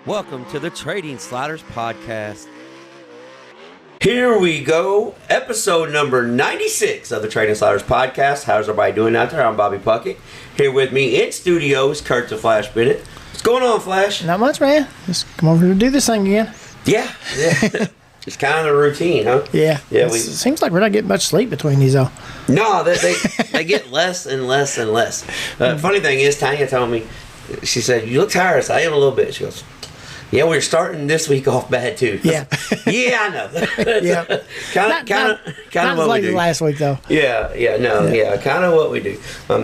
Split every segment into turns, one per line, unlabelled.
Welcome to the Trading Sliders Podcast.
Here we go, episode number 96 of the Trading Sliders Podcast. How's everybody doing out there? I'm Bobby Puckett. Here with me in studio is Kurt the Flash Bennett. What's going on, Flash?
Not much, man. Just come over here to do this thing again.
Yeah. It's kind of the routine, huh?
Yeah. It seems like we're not getting much sleep between these, though.
No, they get less and less and less. Funny thing is, Tanya told me, she said, "You look tired." So I am a little bit. She goes, "Yeah, we're starting this week off bad too."
Yeah.
Yeah, I know.
Yeah.
Kind of what
like
we do.
Last week, though.
Yeah, kind of what we do.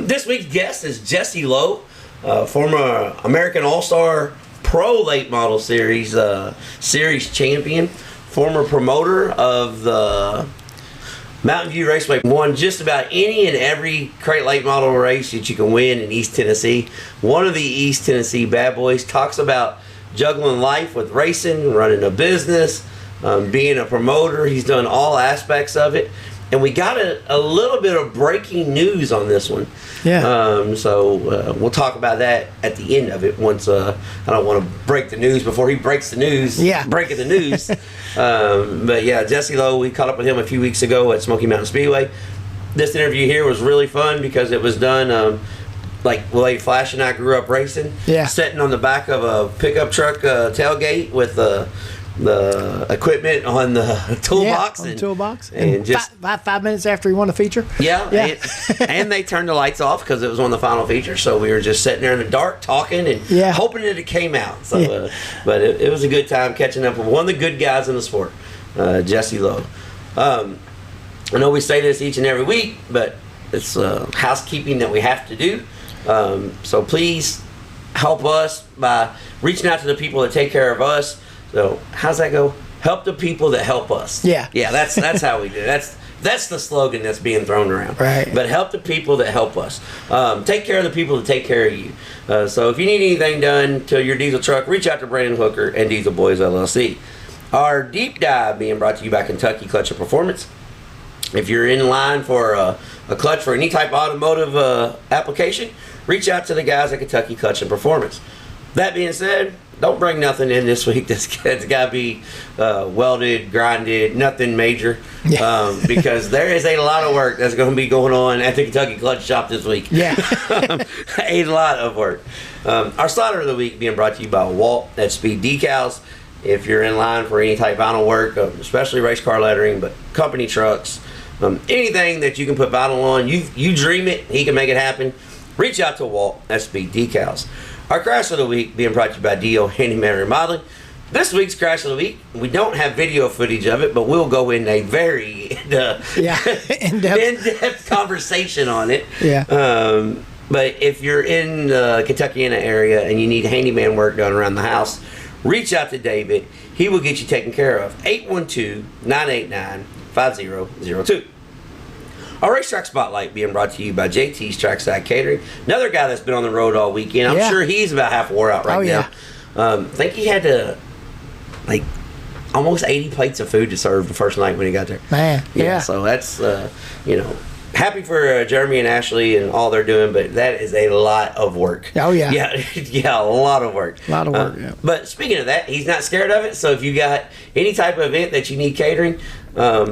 This week's guest is Jesse Lowe, former American All-Star Pro Late Model Series champion, former promoter of the Mountain View Raceway, won just about any and every crate late model race that you can win in East Tennessee. One of the East Tennessee bad boys. Talks about juggling life with racing, running a business, being a promoter. He's done all aspects of it. And we got a little bit of breaking news on this one.
Yeah.
So we'll talk about that at the end of it. Once I don't want to break the news before he breaks the news.
Yeah.
Breaking the news. But yeah, Jesse Lowe, we caught up with him a few weeks ago at Smoky Mountain Speedway. This interview here was really fun because it was done like the way Flash and I grew up racing.
Yeah.
Sitting on the back of a pickup truck tailgate with the equipment on the toolbox.
Yeah, on the toolbox.
And just
five minutes after he won the feature.
Yeah. And they turned the lights off because it was one of the final features. So we were just sitting there in the dark talking and hoping that it came out. So, but it was a good time catching up with one of the good guys in the sport, Jesse Lowe. I know we say this each and every week, but it's housekeeping that we have to do. So please help us by reaching out to the people that take care of us. So how's that go? Help the people that help us.
Yeah.
That's how we do it. That's the slogan that's being thrown around.
Right.
But help the people that help us. Take care of the people that take care of you. So if you need anything done to your diesel truck, reach out to Brandon Hooker and Diesel Boys LLC. Our deep dive being brought to you by Kentucky Clutch and Performance. If you're in line for a clutch for any type of automotive application, reach out to the guys at Kentucky Clutch and Performance. That being said, don't bring nothing in this week that's got to be welded, grinded, nothing major, because there is a lot of work that's going to be going on at the Kentucky Clutch Shop this week.
Yeah.
A lot of work. Our slider of the week being brought to you by Walt at Speed Decals. If you're in line for any type of vinyl work, especially race car lettering, but company trucks, anything that you can put vinyl on, you dream it, he can make it happen. Reach out to Walt at Speed Decals. Our crash of the week being brought to you by D.O. Handyman Remodeling. This week's crash of the week, we don't have video footage of it, but we'll go in a very in-depth conversation on it.
Yeah.
But if you're in the Kentuckiana area and you need handyman work done around the house, reach out to David. He will get you taken care of. 812-989-5002. Our racetrack spotlight being brought to you by JT's Trackside Catering. Another guy that's been on the road all weekend. I'm sure he's about half wore out right now. I think he had almost 80 plates of food to serve the first night when he got there.
Man, yeah.
So that's, happy for Jeremy and Ashley and all they're doing, but that is a lot of work.
Oh, yeah.
Yeah, a lot of work.
A lot of work, yeah.
But speaking of that, he's not scared of it. So if you got any type of event that you need catering,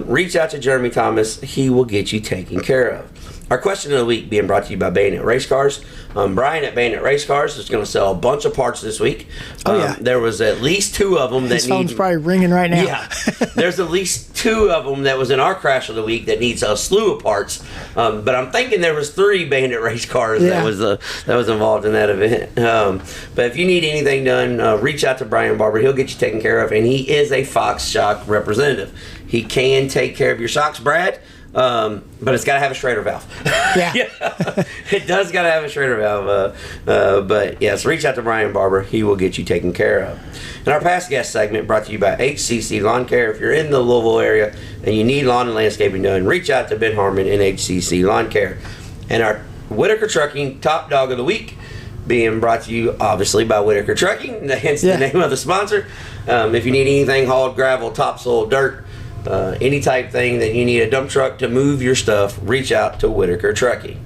reach out to Jeremy Thomas. He will get you taken care of. Our question of the week being brought to you by Bayonet Race Cars. Brian at Bayonet Race Cars is going to sell a bunch of parts this week. There was at least two of them
His phone's probably ringing right now.
Yeah. There's at least two of them that was in our crash of the week that needs a slew of parts. But I'm thinking there was 3 Bayonet Race Cars that was involved in that event. But if you need anything done, reach out to Brian Barber. He'll get you taken care of, and he is a Fox shock representative. He can take care of your shocks, Brad. But it's got to have a Schrader valve.
Yeah.
It does got to have a Schrader valve. But yes, reach out to Brian Barber. He will get you taken care of. And our past guest segment brought to you by HCC Lawn Care. If you're in the Louisville area and you need lawn and landscaping done, reach out to Ben Harmon in HCC Lawn Care. And our Whitaker Trucking Top Dog of the Week being brought to you obviously by Whitaker Trucking, hence the name of the sponsor. If you need anything hauled, gravel, topsoil, dirt, any type thing that you need a dump truck to move your stuff, reach out to Whitaker Trucking.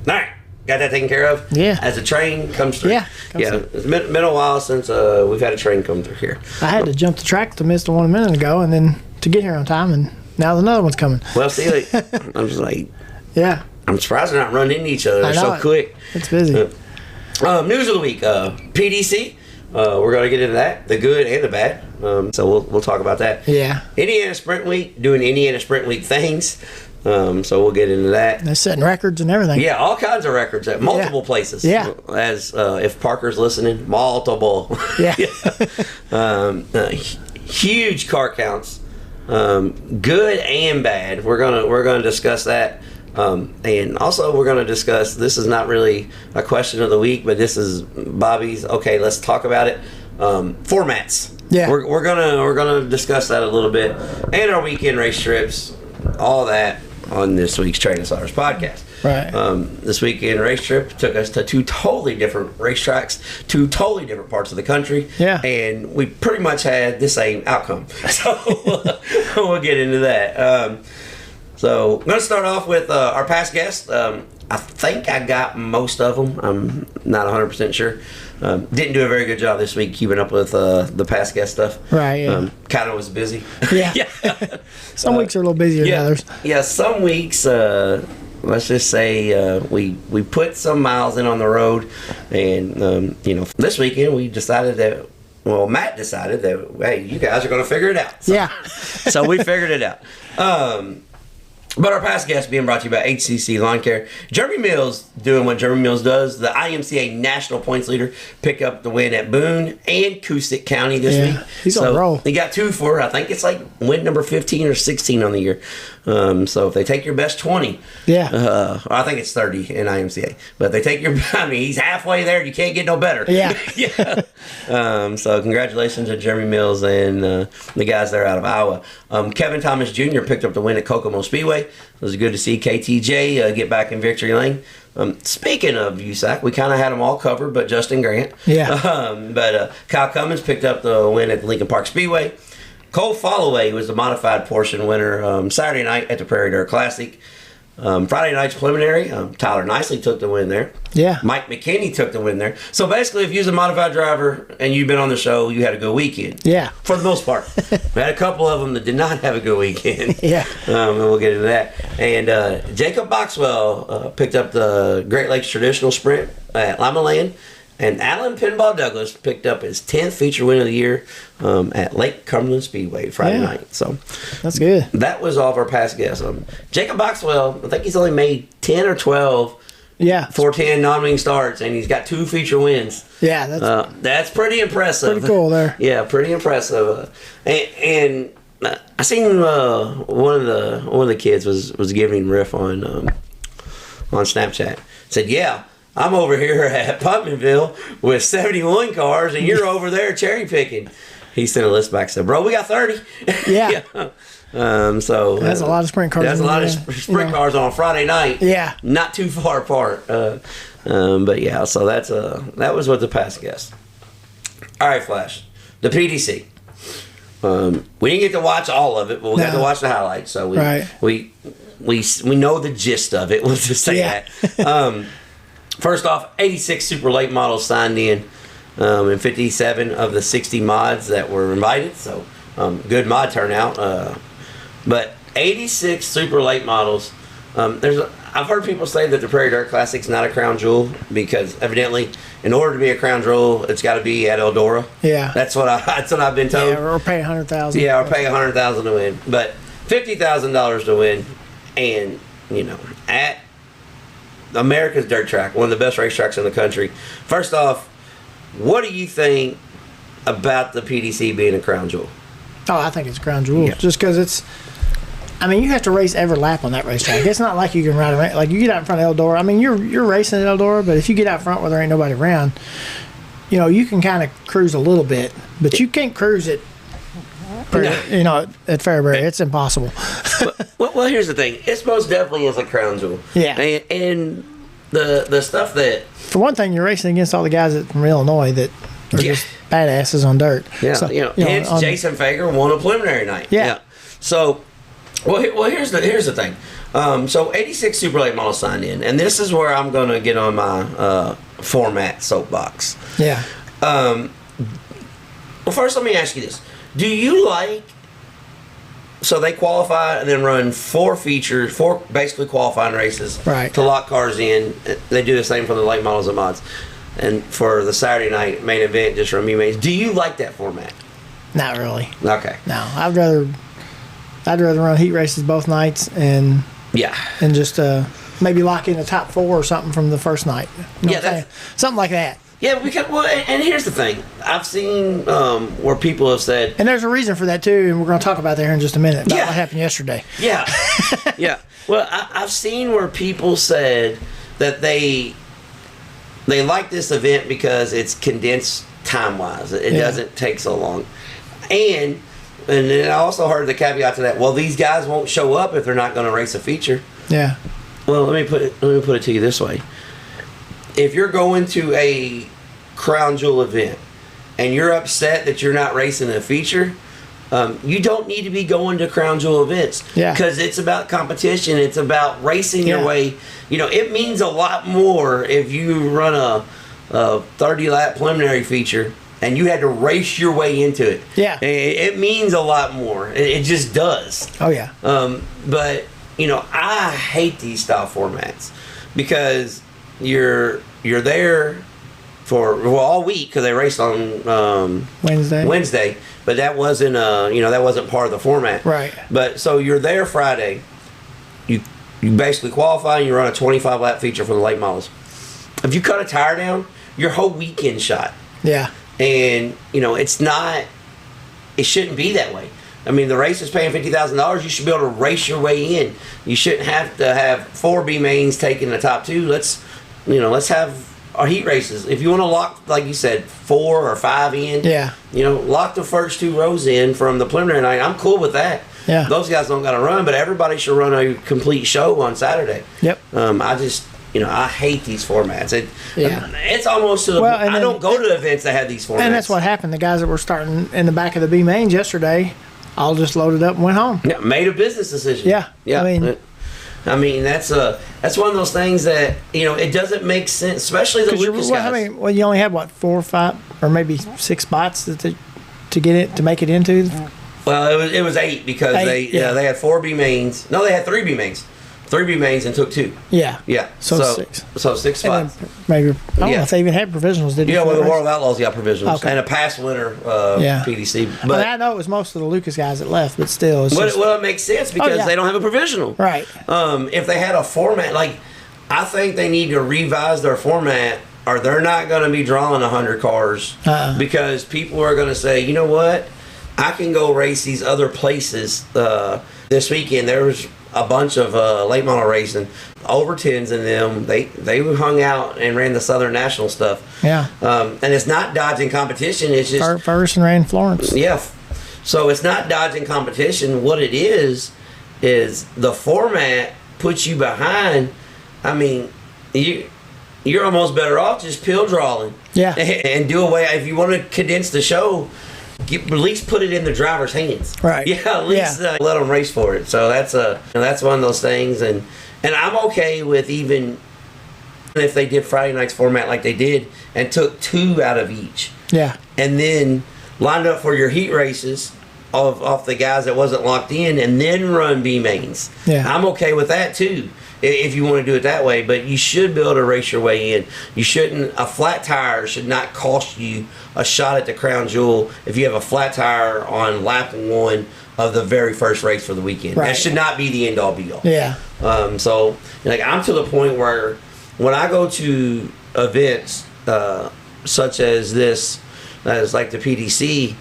All right, got that taken care of?
Yeah.
As a train comes through?
Yeah.
It's been a while since we've had a train come through here.
I had to jump the track to miss the one a minute ago, and then to get here on time, and now another one's coming.
Well, see, I'm just like,
Yeah.
I'm surprised they're not running into each other. They're so
it.
quick.
It's busy.
News of the week, PDC. We're going to get into that, the good and the bad. So we'll talk about that.
Yeah.
Indiana Sprint Week, doing Indiana Sprint Week things. So we'll get into that.
They're setting records and everything.
Yeah, all kinds of records at multiple places.
Yeah.
As if Parker's listening, multiple.
Yeah.
Huge car counts, good and bad. We're gonna discuss that. And also we're going to discuss, this is not really a question of the week, but this is Bobby's, okay, let's talk about it. Formats.
Yeah.
We're gonna discuss that a little bit. And our weekend race trips, all that on this week's Trading Sliders podcast.
Right.
This weekend race trip took us to two totally different racetracks, two totally different parts of the country.
Yeah.
And we pretty much had the same outcome. So we'll get into that. So I'm going to start off with our past guests. I think I got most of them. I'm not 100% sure. Didn't do a very good job this week keeping up with the past guest stuff.
Right, yeah.
Kind of was busy.
Yeah. Some weeks are a little busier than others.
Yeah, some weeks, let's just say we put some miles in on the road. And, this weekend we decided that, well, Matt decided that, hey, you guys are going to figure it out. So,
Yeah.
so we figured it out. But our past guest being brought to you by HCC Lawn Care. Jeremy Mills doing what Jeremy Mills does. The IMCA National Points Leader picked up the win at Boone and Coostick County this week.
He's on a roll.
He got 2 for, I think it's like win number 15 or 16 on the year. So if they take your best 20, I think it's 30 in IMCA. But if they take your, he's halfway there. You can't get no better.
Yeah.
So congratulations to Jeremy Mills and the guys there out of Iowa. Kevin Thomas Jr. picked up the win at Kokomo Speedway. It was good to see KTJ get back in victory lane. Speaking of USAC, we kind of had them all covered, but Justin Grant.
Yeah.
But Kyle Cummins picked up the win at the Lincoln Park Speedway. Cole Followay was the modified portion winner Saturday night at the Prairie Dirt Classic. Friday night's preliminary, Tyler Nicely took the win there.
Yeah.
Mike McKinney took the win there. So basically, if you're a modified driver and you've been on the show, you had a good weekend.
Yeah.
For the most part. We had a couple of them that did not have a good weekend.
Yeah.
And we'll get into that. And Jacob Boxwell picked up the Great Lakes Traditional Sprint at Lima Land. And Alan Pinball Douglas picked up his 10th feature win of the year at Lake Cumberland Speedway Friday night. So
that's good.
That was all of our past guests. Jacob Boxwell, I think he's only made 10 or 12 410 non-wing starts, and he's got 2 feature wins.
Yeah,
that's pretty impressive.
Pretty cool there.
Yeah, pretty impressive. And I seen one of the kids was giving him riff on Snapchat. Said, "Yeah, I'm over here at Putmanville with 71 cars, and you're over there cherry picking." He sent a list back and said, "Bro, we got 30."
Yeah.
So
that's a lot of sprint cars.
That's a lot of sprint cars on a Friday night.
Yeah.
Not too far apart. But yeah, so that was what the past guess. All right, Flash. The PDC. We didn't get to watch all of it, but we got to watch the highlights. So we know the gist of it. Let's just say that. First off, 86 super late models signed in, and 57 of the 60 mods that were invited. So good mod turnout. But 86 super late models. I've heard people say that the Prairie Dirt Classic's not a crown jewel because evidently, in order to be a crown jewel, it's got to be at Eldora.
Yeah,
that's what I've been told.
Yeah, we're paying $100,000.
Yeah, we're paying $100,000 to win, but $50,000 to win, and at America's dirt track, one of the best racetracks in the country. First off, what do you think about the PDC being a crown jewel?
Oh, I think it's a crown jewel. Just because it's, you have to race every lap on that racetrack. It's not like you can ride around. Like you get out in front of Eldora. You're racing at Eldora, but if you get out front where there ain't nobody around, you can kind of cruise a little bit, but you can't cruise it. At Fairbury, it's impossible.
Well, here's the thing. It's most definitely is a crown jewel. Yeah. And the stuff that...
For one thing, you're racing against all the guys from Illinois that are just badasses on dirt.
Yeah. So, hence Jason Fager won a preliminary night.
Yeah.
So, well, here's the thing. So 86 Super Late models signed in, and this is where I'm going to get on my format soapbox.
Yeah.
Well, first let me ask you this. Do you like... So they qualify and then run 4 basically qualifying races to lock cars in. They do the same for the late models and mods. And for the Saturday night main event, just run B-mains. Do you like that format?
Not really.
Okay.
No, I'd rather run heat races both nights and just maybe lock in the top 4 or something from the first night. You know what I'm saying? Something like that.
Yeah, because and here's the thing. I've seen where people have said,
and there's a reason for that too, and we're going to talk about that here in just a minute. About what happened yesterday.
Yeah, yeah. Well, I've seen where people said that they like this event because it's condensed time wise. It doesn't take so long, and then I also heard the caveat to that. Well, these guys won't show up if they're not going to race a feature.
Yeah.
Well, let me put it to you this way. If you're going to a crown jewel event and you're upset that you're not racing a feature, you don't need to be going to crown jewel events.
Yeah.
Because it's about competition. It's about racing your way. You know, it means a lot more if you run a 30-lap preliminary feature and you had to race your way into it.
Yeah.
It means a lot more. It just does.
Oh, yeah.
But, you know, I hate these style formats because you're there for all week because they raced on Wednesday, but that wasn't that wasn't part of the format.
Right.
But so you're there Friday. You basically qualify and you run a 25-lap feature for the late models. If you cut a tire down, your whole weekend shot.
Yeah.
And it shouldn't be that way. I mean, the race is paying $50,000. You should be able to race your way in. You shouldn't have to have 4 B mains taking the top 2. Let's have our heat races. If you want to lock, like you said, 4 or 5 in, lock the first 2 rows in from the preliminary night. I'm cool with that.
Yeah.
Those guys don't got to run, but everybody should run a complete show on Saturday.
Yep.
I hate these formats. It's almost to the point. I don't go to events that have these formats.
And that's what happened. The guys that were starting in the back of the B mains yesterday all just loaded up and went home.
Yeah, made a business decision.
Yeah.
Yeah. I mean, that's one of those things that it doesn't make sense, especially the Lucas guys.
You only had 4 or 5 or maybe 6 spots to make it into.
Well, it was 8 because they had 4 B mains. No, they had 3 B mains. 3 B mains and took 2.
Yeah.
Yeah.
So 6.
So 6 spots.
Maybe I don't know if they even had provisionals. Did
well, the World Outlaws got provisionals and a past winner PDC.
But I know it was most of the Lucas guys that left, but still,
it makes sense because they don't have a provisional.
Right.
If they had a format, I think they need to revise their format, or they're not going to be drawing 100 cars because people are going to say, you know what, I can go race these other places this weekend. There was a bunch of late model racing, over 10s in them. They hung out and ran the Southern National stuff.
Yeah.
And it's not dodging competition. It's just
Ferguson ran Florence.
Yeah. So it's not dodging competition. What it is the format puts you behind. I mean, you're almost better off just pill drawing.
Yeah.
And do away. If you want to condense the show, at least put it in the driver's hands.
Right.
Yeah, at least let them race for it. So that's one of those things, and I'm okay with even if they did Friday night's format like they did and took 2 out of each.
Yeah.
And then lined up for your heat races off the guys that wasn't locked in, and then run B mains.
Yeah.
I'm okay with that too, if you want to do it that way. But you should be able to race your way in. You shouldn't. A flat tire should not cost you a shot at the crown jewel if you have a flat tire on lap 1 of the very first race for the weekend.
Right.
That should not be the end all be all.
Yeah.
So I'm to the point where when I go to events such as this, as like the PDC,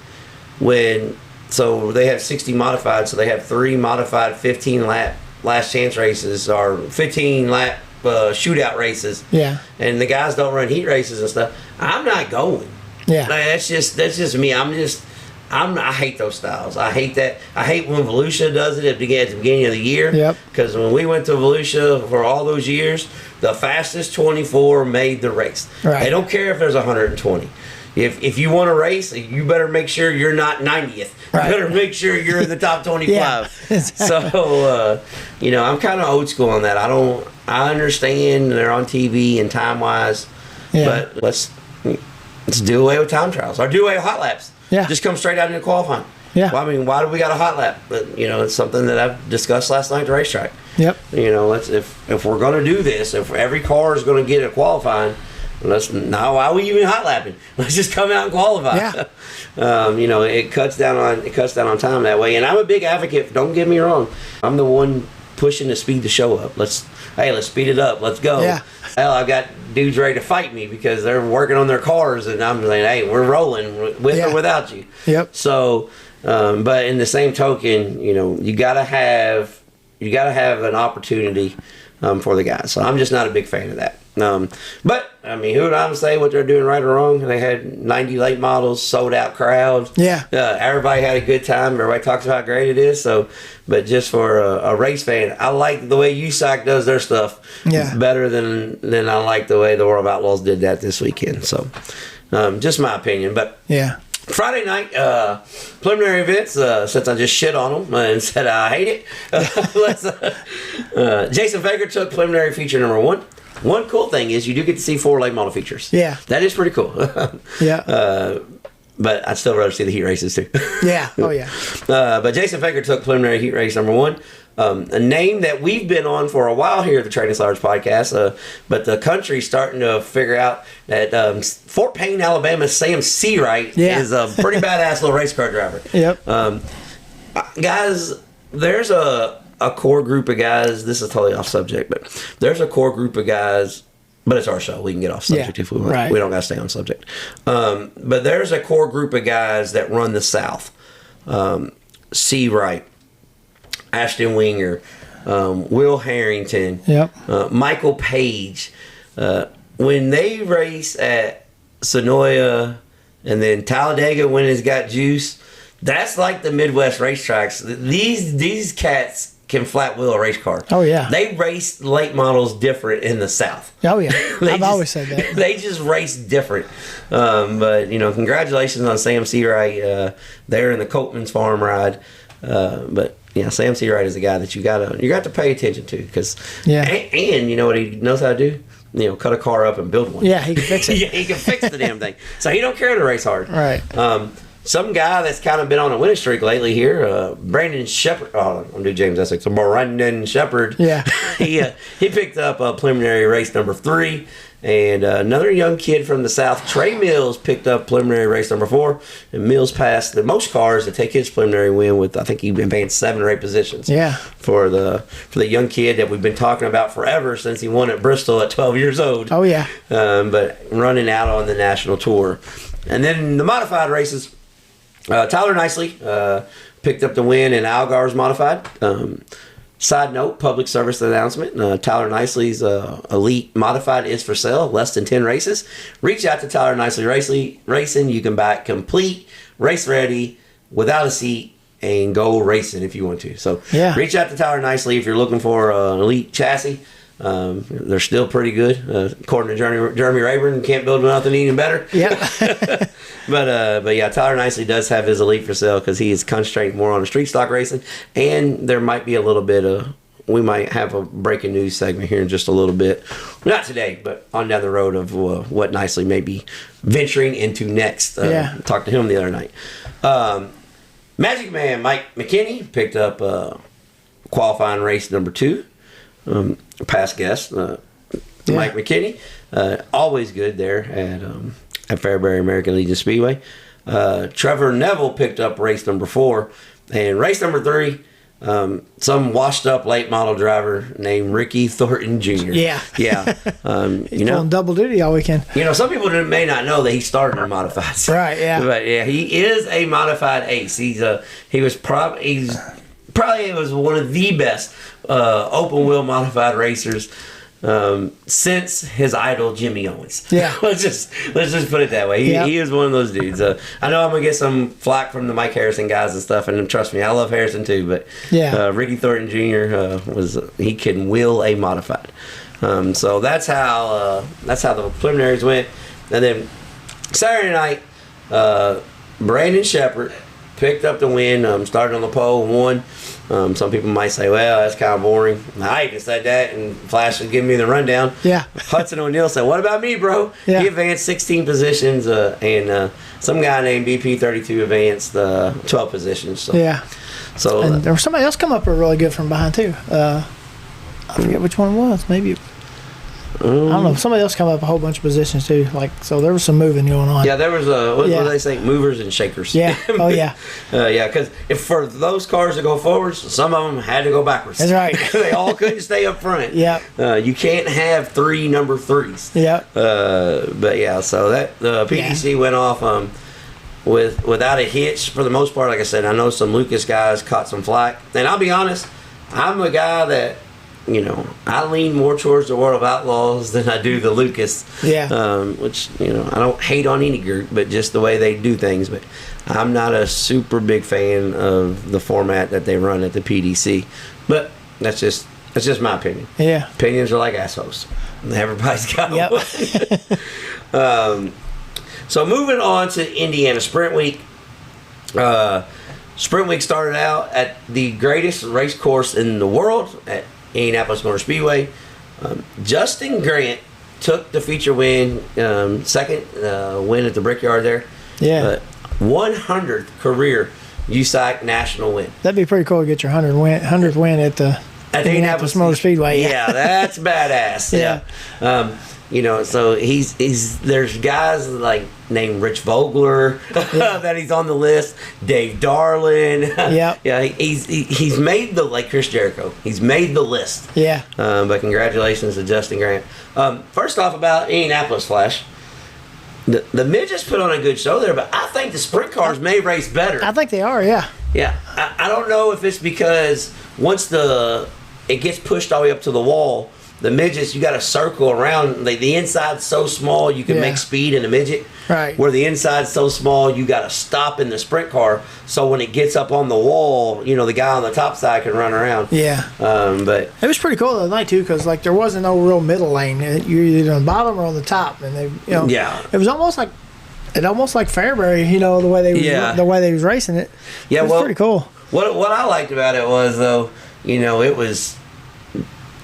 so they have 60 modified, so they have 3 modified 15-lap last chance races or 15-lap shootout races.
Yeah.
And the guys don't run heat races and stuff. I'm not going.
Yeah.
That's just me. I hate those styles. I hate that. I hate when Volusia does it at the beginning of the year.
Yep.
Because when we went to Volusia for all those years, the fastest 24 made the race.
Right.
They don't care if there's 120. if you want to race, you better make sure you're not 90th.
Right.
You better make sure you're in the top 25.
Yeah, exactly.
So, I'm kind of old school on that. I understand they're on TV and time wise, but let's do away with time trials or do away with hot laps.
Yeah.
Just come straight out into qualifying.
Yeah.
Well, I mean, why do we got a hot lap? But, it's something that I've discussed last night at the racetrack.
Yep.
If we're going to do this, if every car is going to get a qualifying, why are we even hot lapping? Let's just come out and qualify.
Yeah.
It cuts down on time that way. And I'm a big advocate. Don't get me wrong. I'm the one pushing to speed the show up. Let's speed it up. Let's go.
Yeah.
Hell, I've got dudes ready to fight me because they're working on their cars, and I'm like, hey, we're rolling with or without you.
Yep.
So, but in the same token, you gotta have an opportunity for the guys. So I'm just not a big fan of that. But I mean, who would I say what they're doing right or wrong? They had 90 late models, sold out crowd.
Yeah.
Everybody had a good time. Everybody talks about how great it is. So, but just for a race fan, I like the way USAC does their stuff. Better than I like the way the World of Outlaws did that this weekend. So, just my opinion. But
yeah.
Friday night preliminary events. Since I just shit on them and said I hate it, Jason Fager took preliminary feature number 1. One cool thing is you do get to see 4 late model features. Yeah, that is pretty cool.
Yeah.
But I'd still rather see the heat races too.
Yeah. Oh yeah.
But Jason Fager took preliminary heat race number 1. A name that we've been on for a while here at the Trading Sliders podcast, but the country's starting to figure out that Fort Payne, Alabama's Sam Seawright is a pretty badass little race car driver.
Yep.
Guys, there's a core group of guys. This is totally off subject, but there's a core group of guys. But it's our show. We can get off subject if we want.
Right.
We don't got to stay on subject. But there's a core group of guys that run the South. Seawright, Ashton Winger, Will Harrington, Michael Page. When they race at Sonoya and then Talladega when it's got juice, that's like the Midwest racetracks. These cats can flat wheel a race car.
Oh yeah.
They race late models different in the South.
Oh yeah. I've always said that.
They just race different. But congratulations on Sam Seawright. They're in the Copeman's farm ride. But yeah, Sam Seawright is a guy that you got to pay attention to because and you know what he knows how to do? Cut a car up and build one.
Yeah, he can fix it.
Yeah, he can fix the damn thing. So he don't care to race hard.
Right.
Some guy that's kind of been on a winning streak lately here, Brandon Shepard. Oh, I'm going to do James Essex. So Brandon Shepard.
Yeah.
he picked up preliminary race number 3. And another young kid from the South, Trey Mills, picked up preliminary race number 4. And Mills passed the most cars to take his preliminary win with, I think he'd been paying 7 or 8 positions.
Yeah.
For the young kid that we've been talking about forever since he won at Bristol at 12 years old.
Oh, yeah.
But running out on the national tour. And then the modified races. Tyler Nicely picked up the win in Algar's modified. Side note, public service announcement. Tyler Nicely's Elite Modified is for sale, less than 10 races. Reach out to Tyler Nicely Racing. You can buy it complete, race ready, without a seat, and go racing if you want to. So reach out to Tyler Nicely if you're looking for an Elite chassis. They're still pretty good. According to Jeremy Rayburn, can't build nothing even better.
Yeah.
But yeah, Tyler Nicely does have his Elite for sale because he is concentrating more on the street stock racing, and there might be a little bit of. We might have a breaking news segment here in just a little bit, not today, but on down the road of what Nicely may be venturing into next. Talked to him the other night. Magic Man Mike McKinney picked up qualifying race number 2. Past guest, Mike McKinney, always good there at Fairbury American Legion Speedway. Trevor Neville picked up race number 4, and race number 3, some washed up late model driver named Ricky Thornton Jr. Yeah.
He's on double duty all weekend.
Some people may not know that he started in modifieds.
Right. Yeah.
But yeah, he is a modified ace. He was probably one of the best open wheel modified racers since his idol Jimmy Owens. Yeah. let's just put it that way. He is one of those dudes. I know I'm gonna get some flack from the Mike Harrison guys and stuff, and trust me, I love Harrison too. But Ricky Thornton Jr. He can wheel a modified. So that's how the preliminaries went, and then Saturday night, Brandon Shepard picked up the win, started on the pole, won. Some people might say, well, that's kind of boring. I even said that, and Flash was giving me the rundown.
Yeah.
Hudson O'Neill said, what about me, bro?
Yeah.
He advanced 16 positions, and some guy named BP32 advanced 12 positions. So.
Yeah.
So
and there was somebody else come up really good from behind, too. I forget which one it was. Maybe I don't know. Somebody else come up a whole bunch of positions too. So there was some moving going on.
Yeah, there was what do they say? Movers and shakers.
Yeah. Oh yeah.
Yeah, because if for those cars to go forwards, some of them had to go backwards.
That's right.
They all couldn't stay up front.
Yeah.
You can't have 3 number 3s.
Yeah.
But yeah, so that the PDC went off without a hitch for the most part. Like I said, I know some Lucas guys caught some flack, and I'll be honest, I'm a guy that. I lean more towards the World of Outlaws than I do the Lucas.
Yeah.
Which, I don't hate on any group, but just the way they do things. But I'm not a super big fan of the format that they run at the PDC. But that's just my opinion.
Yeah.
Opinions are like assholes. Everybody's got one. So moving on to Indiana Sprint Week. Sprint Week started out at the greatest race course in the world at Indianapolis Motor Speedway. Justin Grant took the feature win, second win at the Brickyard there.
Yeah.
100th career USAC national win.
That'd be pretty cool to get your 100th win at the Indianapolis Motor Speedway.
Yeah, that's badass. Yeah. So he's there's guys like named Rich Vogler that he's on the list. Dave Darlin.
Yeah.
Yeah. He's made like Chris Jericho. He's made the list.
Yeah.
But congratulations to Justin Grant. First off about Indianapolis, Flash. The midgets put on a good show there, but I think the sprint cars may race better.
I think they are. Yeah.
Yeah. I don't know if it's because once it gets pushed all the way up to the wall. The midgets, you got to circle around. The inside's so small, you can make speed in a midget.
Right.
Where the inside's so small, you got to stop in the sprint car. So when it gets up on the wall, the guy on the top side can run around.
Yeah.
But
it was pretty cool the other night too, because there wasn't no real middle lane. You're either on the bottom or on the top, and they,
yeah.
It was almost like Fairbury, the way they was racing it.
Yeah,
it was pretty cool.
What I liked about it was though, it was.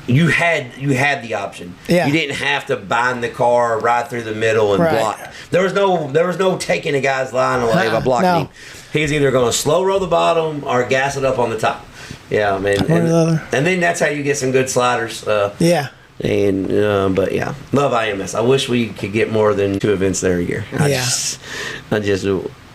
You had the option.
Yeah.
You didn't have to bind the car right through the middle and block. There was no taking a guy's line away by blocking him. He's either going to slow roll the bottom or gas it up on the top. Yeah, man. And then that's how you get some good sliders.
Yeah.
And but yeah, love IMS. I wish we could get more than 2 events there a year. I just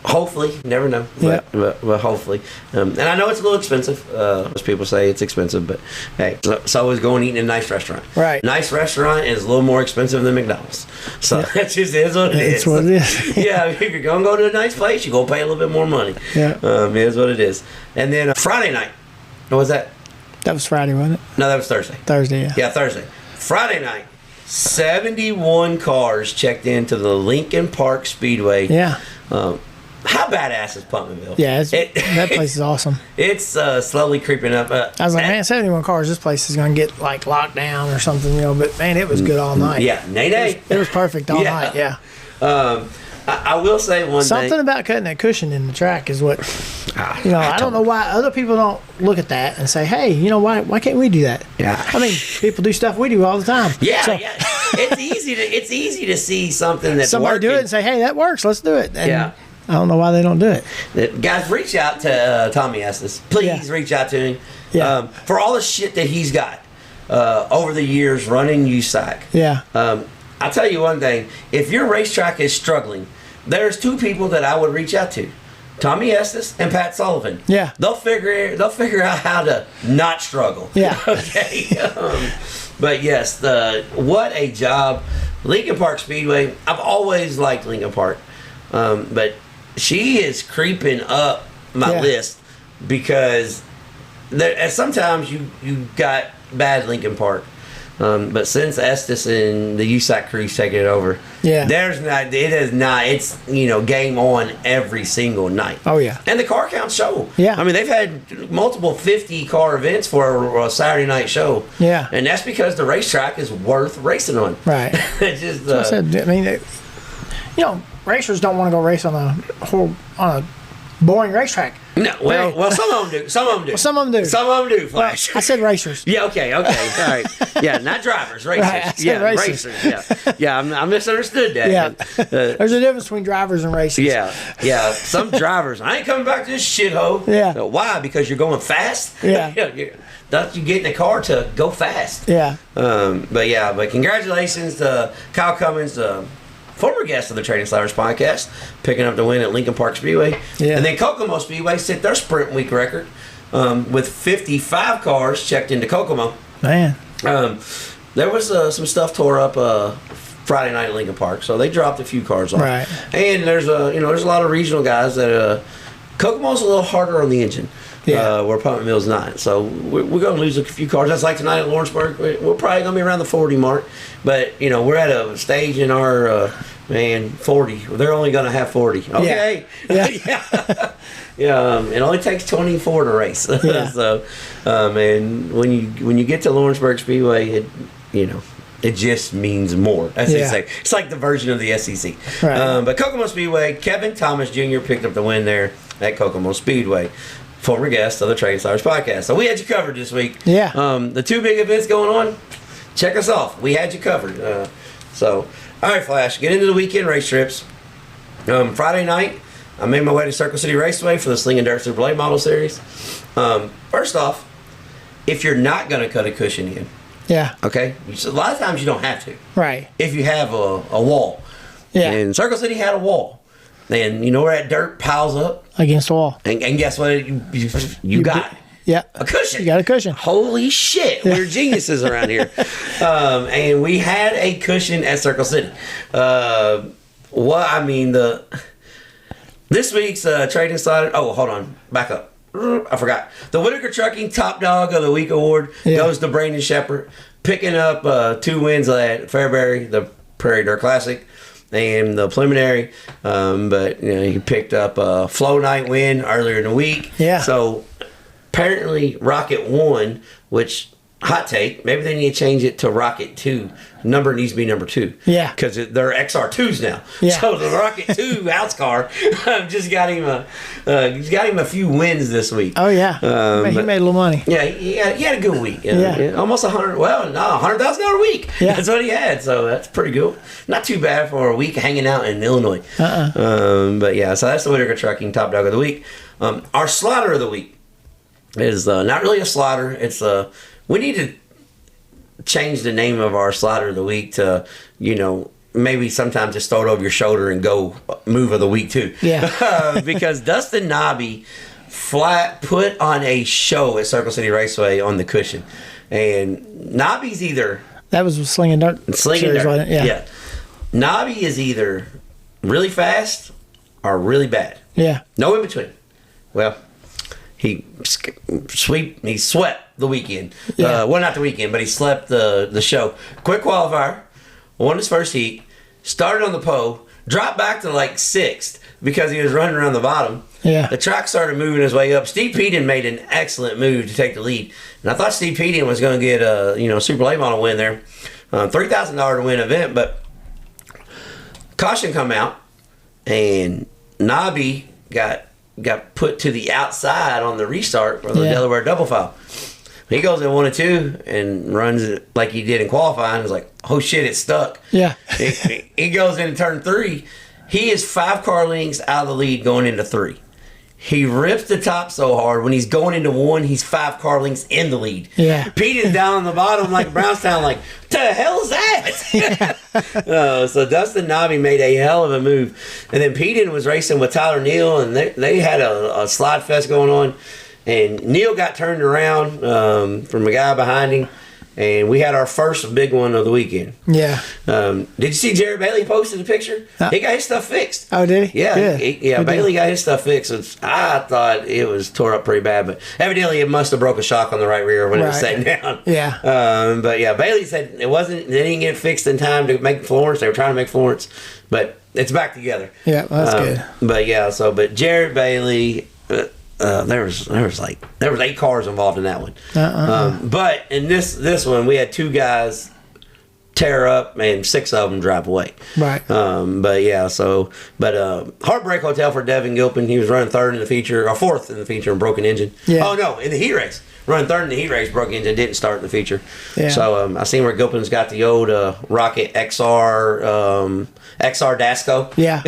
hopefully, never know, but hopefully. And I know it's a little expensive. Most people say it's expensive, but hey, so is going eating in a nice restaurant.
Right.
Nice restaurant is a little more expensive than McDonald's. So that just is what it is.
It's what it is.
Yeah, if you're going to go to a nice place, you're going to pay a little bit more money.
Yeah.
It is what it is. And then Friday night, what was that?
That was Friday, wasn't it?
No, that was Thursday.
Thursday, yeah.
Yeah, Thursday. Friday night, 71 cars checked into the Lincoln Park Speedway.
Yeah.
How badass is Putmanville?
Yeah, that place is awesome.
It's slowly creeping up.
I was like, man, 71 cars. This place is going to get locked down or something, But man, it was good all night.
Yeah, nay.
It was perfect all night. Yeah.
I will say
something about cutting that cushion in the track is what. I don't know why other people don't look at that and say, hey, why can't we do that?
Yeah.
I mean, people do stuff we do all the time.
Yeah, yeah. It's easy to see something that's
somebody
working.
do it and say, hey, that works. Let's do it. And
yeah.
I don't know why they don't do it.
Guys, reach out to Tommy Estes. Please reach out to him.
Yeah.
For all the shit that he's got over the years running USAC.
Yeah.
I'll tell you one thing. If your racetrack is struggling, there's 2 people that I would reach out to. Tommy Estes and Pat Sullivan.
Yeah.
They'll figure out how to not struggle.
Yeah.
Okay. But yes, what a job. Lincoln Park Speedway. I've always liked Lincoln Park. But she is creeping up my list because sometimes you got bad Lincoln Park. But since Estes and the USAC crew's taking it over, it's game on every single night.
Oh yeah.
And the car counts show.
Yeah.
I mean, they've had multiple 50 car events for a Saturday night show.
Yeah.
And that's because the racetrack is worth racing on.
Right.
It's just
I said, I mean, racers don't want to go race on a boring racetrack.
No, well, some of them do. Some of them do.
Well, some of them do.
Some of them do, Flash.
I said racers.
Yeah, okay, all right. Yeah, not drivers, racers.
Right, I said racers.
Yeah, I misunderstood that.
Yeah. There's a difference between drivers and racers.
Yeah. Some drivers, I ain't coming back to this shithole.
Yeah.
Why? Because you're going fast?
Yeah.
Don't you get in the car to go fast?
Yeah.
But congratulations to Kyle Cummins, former guest of the Trading Sliders podcast, picking up the win at Lincoln Park Speedway.
Yeah.
And then Kokomo Speedway set their sprint week record with 55 cars checked into Kokomo.
Man.
There was some stuff tore up Friday night at Lincoln Park, so they dropped a few cars off.
Right.
And there's a lot of regional guys that Kokomo's a little harder on the engine.
Yeah.
Where Pumping Mill's not. So we're going to lose a few cars. That's like tonight at Lawrenceburg. We're probably going to be around the 40 mark. But, we're at a stage in our, 40. They're only going to have 40. Okay.
Yeah.
Yeah. It only takes 24 to race.
Yeah.
So, man, when you get to Lawrenceburg Speedway, it just means more. As they say. It's like the version of the SEC.
Right.
But Kokomo Speedway, Kevin Thomas Jr. picked up the win there at Kokomo Speedway. Former guest of the Trading Sliders podcast. So we had you covered this week.
Yeah.
The two big events going on, check us off. We had you covered. All right, Flash, get into the weekend race trips. Friday night, I made my way to Circle City Raceway for the Sling and Dirt Super Late Model Series. First off, if you're not going to cut a cushion in,
Yeah.
okay, a lot of times you don't have to.
Right.
If you have a wall.
Yeah.
And Circle City had a wall. And where that dirt piles up?
Against the wall.
And guess what? You got
Yeah.
a cushion.
You got a cushion.
Holy shit. We're geniuses around here. And we had a cushion at Circle City. This week's Trading Slider. Oh, hold on. Back up. I forgot. The Whitaker Trucking Top Dog of the Week award goes to Brandon Shepard, picking up 2 wins at Fairbury, the Prairie Dirt Classic, and the preliminary. But he picked up a Flow Night win earlier in the week.
Yeah.
So apparently Rocket 1, which, hot take, maybe they need to change it to Rocket 2. Number needs to be number 2.
Yeah.
Because they're XR2s now.
Yeah.
So the Rocket 2 house car just got him a few wins this week.
Oh, yeah. He made a little money.
Yeah, he had a good week.
Yeah.
Almost $100,000 a week.
Yeah.
That's what he had. So that's pretty good. Not too bad for a week hanging out in Illinois. So that's the Whitaker Trucking Top Dog of the Week. Our Slaughter of the Week is not really a slaughter. It's we need to change the name of our Slaughter of the Week to, maybe sometimes just throw it over your shoulder and go Move of the Week too.
Yeah.
Because Dustin Nobby flat put on a show at Circle City Raceway on the cushion. And Nobby's either...
That was Sling and Dirt.
Sling and Dirt. Yeah. Nobby is either really fast or really bad.
Yeah.
No in between. Well, he swept the weekend.
Yeah.
Not the weekend, but he slept the show. Quick qualifier, won his first heat, started on the pole, dropped back to like 6th because he was running around the bottom.
Yeah.
The track started moving his way up. Steve Peden made an excellent move to take the lead. And I thought Steve Peden was going to get a Super Late Model win there. $3,000 to win event, but caution come out and Nobby got put to the outside on the restart for the Delaware double file. He goes in 1 and 2 and runs it like he did in qualifying. It's like, oh shit, it's stuck.
Yeah.
He goes into turn 3. He is 5 car lengths out of the lead going into 3. He rips the top so hard. When he's going into 1, he's 5 car lengths in the lead.
Yeah.
Pete is down on the bottom like Brownstown, like, what the hell is that? So Dustin Nobby made a hell of a move. And then Peden was racing with Tyler Neal, and they had a slide fest going on. And Neal got turned around from a guy behind him. And we had our first big one of the weekend.
Yeah.
Did you see Jared Bailey posted a picture? He got his stuff fixed.
Oh, did he?
Yeah.
Good.
Bailey got his stuff fixed. I thought it was tore up pretty bad, but evidently it must have broke a shock on the right rear when it was sitting down.
Yeah.
Bailey said they didn't get fixed in time to make Florence. They were trying to make Florence, but it's back together.
Yeah, that's good.
But Jared Bailey. There was 8 cars involved in that one. But in this one, we had 2 guys tear up, and 6 of them drive away.
Right.
Heartbreak Hotel for Devin Gilpin. He was running 3rd in the feature, or 4th in the feature, and broken engine.
Yeah.
Oh no, in the heat race, running 3rd in the heat race, broken engine, didn't start in the feature.
Yeah.
So I seen where Gilpin's got the old Rocket XR Dasco.
Yeah,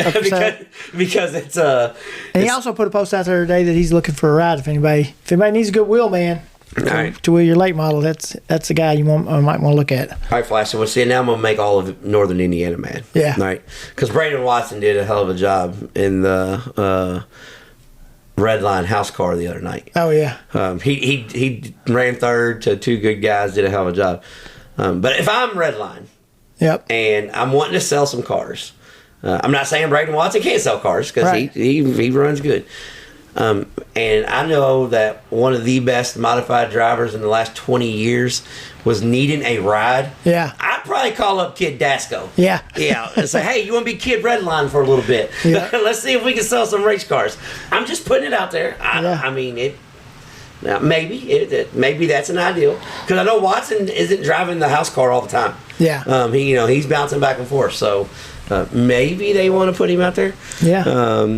because it's
And he also put a post out there today that he's looking for a ride. If anybody needs a good wheel man to wheel your late model, that's the guy you might want to look at.
All right, Flash. So we'll see. Now I'm gonna make all of Northern Indiana mad.
Yeah.
All right. Because Braden Watson did a hell of a job in the Red Line house car the other night.
Oh yeah.
He ran 3rd to 2 good guys. Did a hell of a job. But if I'm Red Line,
yep,
and I'm wanting to sell some cars, I'm not saying Braden Watson can't sell cars because
right.
he runs good. And I know that one of the best modified drivers in the last 20 years was needing a ride.
Yeah.
I'd probably call up Kid Dasco.
Yeah.
Yeah. And say, hey, you want to be Kid Redline for a little bit?
Yeah.
Let's see if we can sell some race cars. I'm just putting it out there. I mean, maybe that's an ideal. Because I know Watson isn't driving the house car all the time.
Yeah.
He's bouncing back and forth. So maybe they want to put him out there.
Yeah.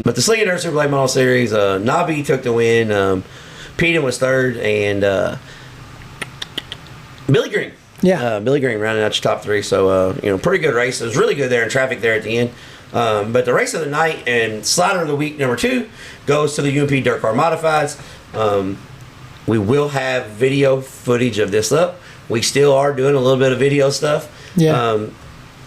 But the Sling and Dirt Super Late Model Series, Nobby took the win. Peden was 3rd, and Billy Green.
Yeah.
Billy Green rounding out your top 3. So, pretty good race. It was really good there in traffic there at the end. But the race of the night and Slider of the Week number 2 goes to the UMP Dirt Car Modifieds. We will have video footage of this up. We still are doing a little bit of video stuff.
Yeah.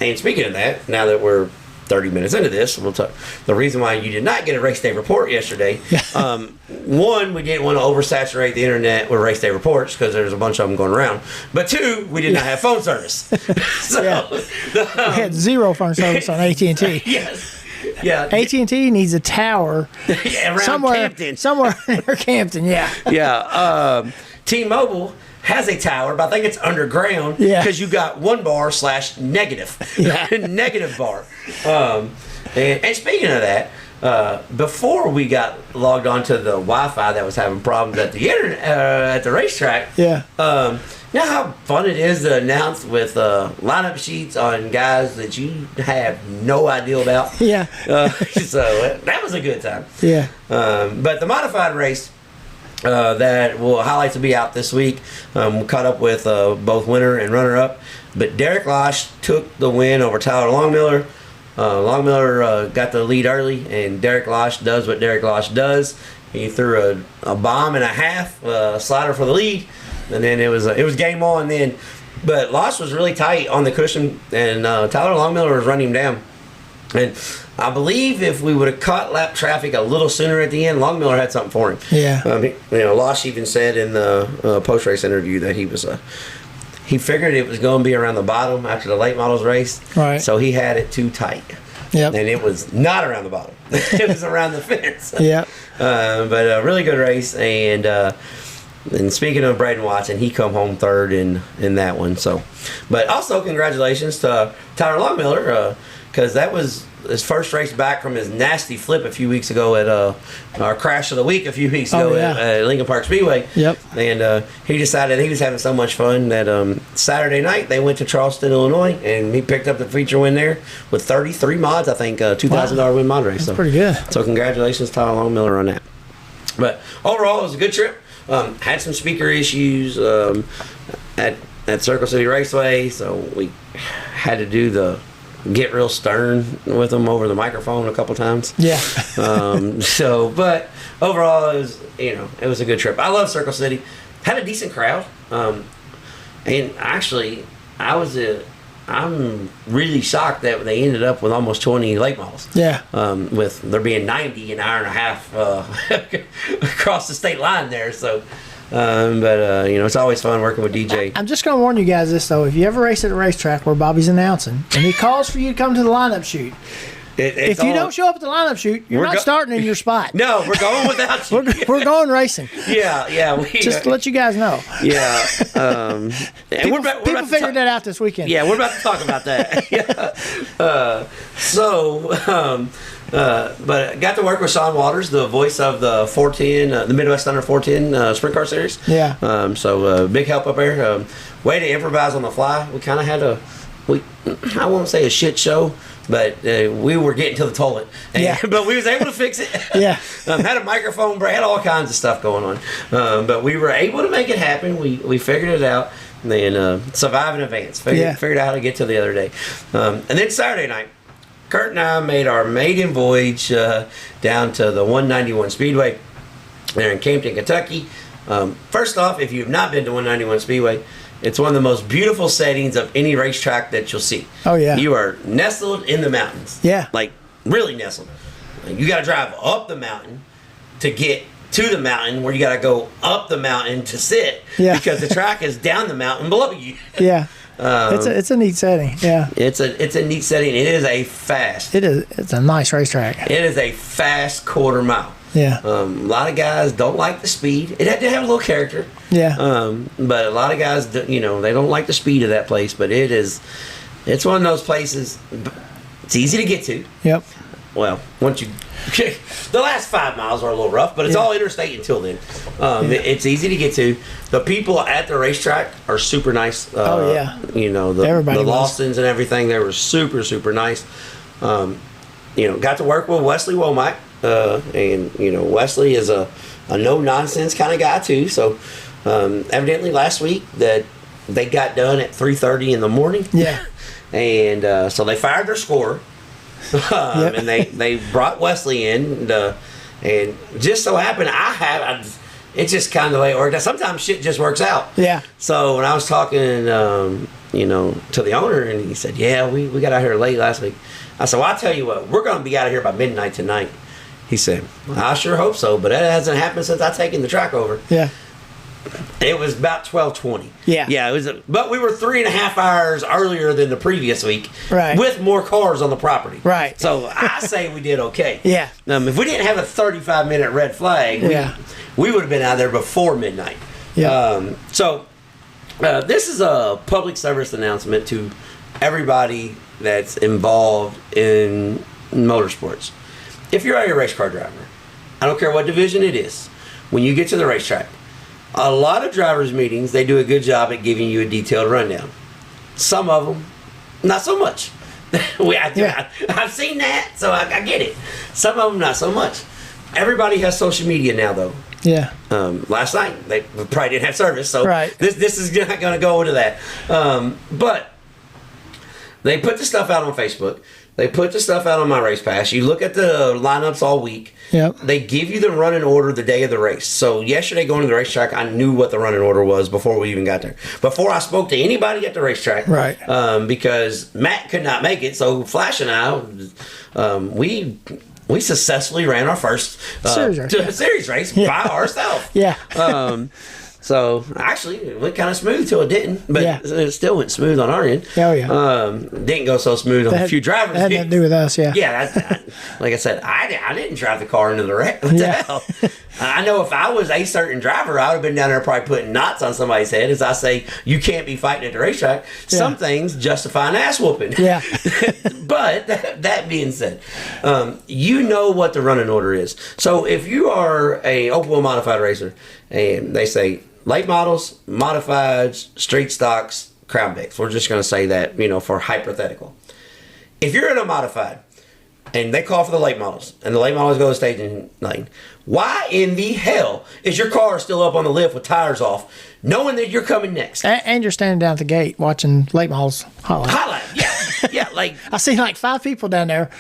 And speaking of that, now that we're 30 minutes into this, we'll talk. The reason why you did not get a race day report yesterday, one, we didn't want to oversaturate the internet with race day reports because there's a bunch of them going around. But 2, we did not have phone service. So,
we had 0 phone service on AT&T.
Yes. Yeah.
AT&T needs a tower
around
somewhere near Campton. Yeah.
Yeah. T-Mobile has a tower, but I think it's underground because you got 1 bar / negative.
Yeah.
Negative bar. And speaking of that, before we got logged onto the Wi-Fi that was having problems at the internet at the racetrack.
Yeah.
You know how fun it is to announce with lineup sheets on guys that you have no idea about.
Yeah.
So that was a good time.
Yeah.
But the modified race. That will highlights will be out this week. We caught up with both winner and runner-up, but Derek Losh took the win over Tyler Longmiller. Longmiller got the lead early, and Derek Losh does what Derek Losh does. He threw a bomb and a half slider for the lead, and then it was game on then. But Losh was really tight on the cushion, and Tyler Longmiller was running him down. And I believe if we would have caught lap traffic a little sooner at the end, Longmiller had something for him.
Yeah.
Losh even said in the post-race interview that he figured it was going to be around the bottom after the late models race.
Right.
So he had it too tight.
Yep.
And it was not around the bottom. It was around the fence.
Yep.
But a really good race. And speaking of Braden Watson, he come home 3rd in that one. So, but also congratulations to Tyler Longmiller, because that was his first race back from his nasty flip a few weeks ago at our crash of the week a few weeks ago at Lincoln Park Speedway.
Yep.
And he decided he was having so much fun that Saturday night they went to Charleston, Illinois, and he picked up the feature win there with 33 mods. I think $2,000 win mod race.
That's pretty good.
So congratulations, Tyler Longmiller, on that. But overall, it was a good trip. Had some speaker issues at Circle City Raceway, so we had to do the get real stern with them over the microphone a couple times.
Yeah.
But overall, it was a good trip. I love Circle City. Had a decent crowd. And actually, I'm really shocked that they ended up with almost 20 late models.
Yeah.
With there being 90 an hour and a half across the state line there. So, it's always fun working with DJ.
I'm just going to warn you guys this, though. If you ever race at a racetrack where Bobby's announcing and he calls for you to come to the lineup shoot, if you don't show up at the lineup shoot, you're not starting in your spot.
No, we're going without you.
We're going racing.
Yeah.
Just to let you guys know.
Yeah.
People figured that out this weekend.
Yeah, we're about to talk about that. But got to work with Sean Waters, the voice of the 410, the Midwest Thunder 410 Sprint Car Series.
Yeah.
So big help up there. Way to improvise on the fly. We kind of had to I won't say a shit show, but we were getting to the toilet. But we was able to fix it.
Yeah.
Had a microphone break, had all kinds of stuff going on. But we were able to make it happen. We figured it out. And then survive in advance. Figured out how to get to the other day. And then Saturday night, Kurt and I made our maiden voyage down to the 191 Speedway there in Campton, Kentucky. First off, if you've not been to 191 Speedway, it's one of the most beautiful settings of any racetrack that you'll see.
Oh, yeah.
You are nestled in the mountains.
Yeah.
Like, really nestled. You got to drive up the mountain to get to the mountain, where you got to go up the mountain to sit.
Yeah.
Because the track is down the mountain below you.
Yeah. It's a neat setting. Yeah.
It's a neat setting. It is a fast.
It is. It's a nice racetrack.
It is a fast quarter mile.
Yeah.
A lot of guys don't like the speed. It had to have a little character.
Yeah.
But a lot of guys, they don't like the speed of that place. But it's one of those places. It's easy to get to.
Yep.
Well, once you, the last 5 miles are a little rough, but it's all interstate until then. It's easy to get to. The people at the racetrack are super nice. The Lawsons and everything, they were super, super nice. Got to work with Wesley Womack. And Wesley is a no-nonsense kind of guy too. So evidently last week that they got done at 3:30 in the morning.
Yeah.
And so they fired their scorer. And they brought Wesley in. And just so happened it's just kind of the way it worked out. Sometimes shit just works out.
Yeah.
So when I was talking, to the owner, and he said, yeah, we got out here late last week. I said, well, I'll tell you what, we're going to be out of here by midnight tonight. He said, I sure hope so, but that hasn't happened since I've taken the track over.
Yeah.
It was about 12:20.
Yeah.
Yeah, it was. But we were 3.5 hours earlier than the previous week.
Right.
With more cars on the property.
Right.
So I say we did okay.
Yeah.
If we didn't have a 35-minute red flag, we would have been out there before midnight.
Yeah.
This is a public service announcement to everybody that's involved in motorsports. If you're a race car driver, I don't care what division it is, when you get to the racetrack, a lot of drivers' meetings, they do a good job at giving you a detailed rundown. Some of them, not so much. I've seen that, so I get it. Some of them, not so much. Everybody has social media now, though.
Yeah.
Last night, they probably didn't have service, so
right.
This is not going to go into that. But they put the stuff out on Facebook. They put the stuff out on My Race Pass. You look at the lineups all week.
Yep.
They give you the running order the day of the race. So yesterday going to the racetrack, I knew what the running order was before we even got there. Before I spoke to anybody at the racetrack.
Right.
Because Matt could not make it. So Flash and I, we successfully ran our first series race by ourselves.
Yeah.
So actually, it went kind of smooth till it didn't, but it still went smooth on our end.
Oh yeah.
Didn't go so smooth on a few drivers.
That had nothing to do with us. Yeah.
Yeah. Like I said, I didn't drive the car into the wreck. What the hell? I know if I was a certain driver, I would have been down there probably putting knots on somebody's head. As I say, you can't be fighting at the racetrack. Yeah. Some things justify an ass whooping.
Yeah.
But that being said, you know what the running order is. So if you are a open wheel modified racer, and they say late models, modifieds, street stocks, Crown Vics. We're just going to say that, for hypothetical. If you're in a modified and they call for the late models and the late models go to staging lane, why in the hell is your car still up on the lift with tires off, knowing that you're coming next?
And you're standing down at the gate watching late models highlight.
Yeah. Like
I see like 5 people down there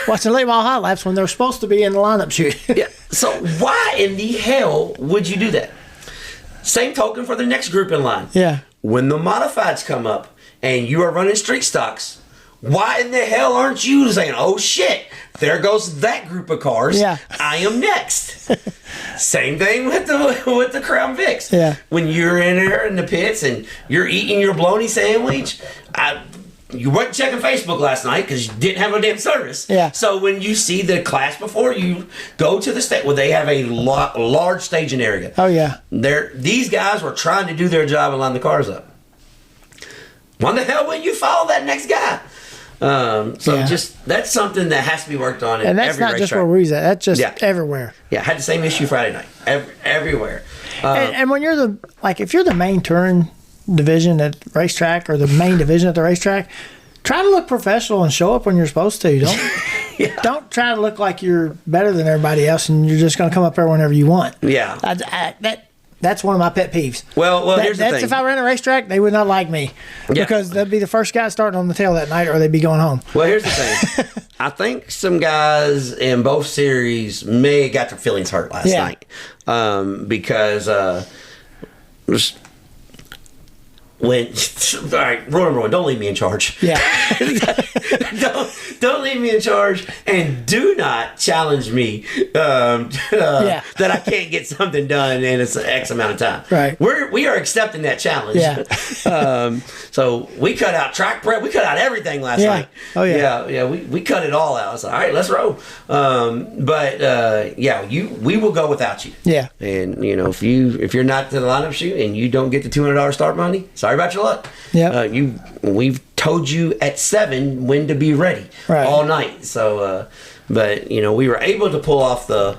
watching late model hot laps when they're supposed to be in the lineup shoot.
Yeah. So why in the hell would you do that? Same token for the next group in line.
Yeah.
When the modifieds come up and you are running street stocks, why in the hell aren't you saying, oh shit, there goes that group of cars.
Yeah.
I am next. Same thing with the Crown Vics.
Yeah.
When you're in there in the pits and you're eating your bologna sandwich, you weren't checking Facebook last night because you didn't have a damn service.
Yeah.
So when you see the class before, you go to the stage where they have a large staging area.
Oh, yeah.
These guys were trying to do their job and line the cars up. Why the hell wouldn't you follow that next guy? That's something that has to be worked on.
And that's not just where we're at. That's just everywhere.
Yeah, I had the same issue Friday night. Everywhere.
And when you're if you're the main touring division at the racetrack or the main division at the racetrack, try to look professional and show up when you're supposed to. Don't try to look like you're better than everybody else and you're just going to come up there whenever you want.
Yeah.
That's one of my pet peeves.
Well, here's the thing.
If I ran a racetrack, they would not like me because they'd be the first guy starting on the tail that night, or they'd be going home.
Well, here's the thing. I think some guys in both series may have got their feelings hurt last night because when all right, rule number one, don't leave me in charge.
Yeah.
don't leave me in charge, and do not challenge me that I can't get something done in an X amount of time.
Right.
We are accepting that challenge.
Yeah.
So we cut out track prep. We cut out everything last night.
Oh yeah.
Yeah. We cut it all out. So all right, let's roll. We will go without you.
Yeah.
And if you're not to the lineup shoot and you don't get the $200 start money, sorry about your luck.
Yeah.
We've told you at 7 when to be ready all night. So, but we were able to pull off the.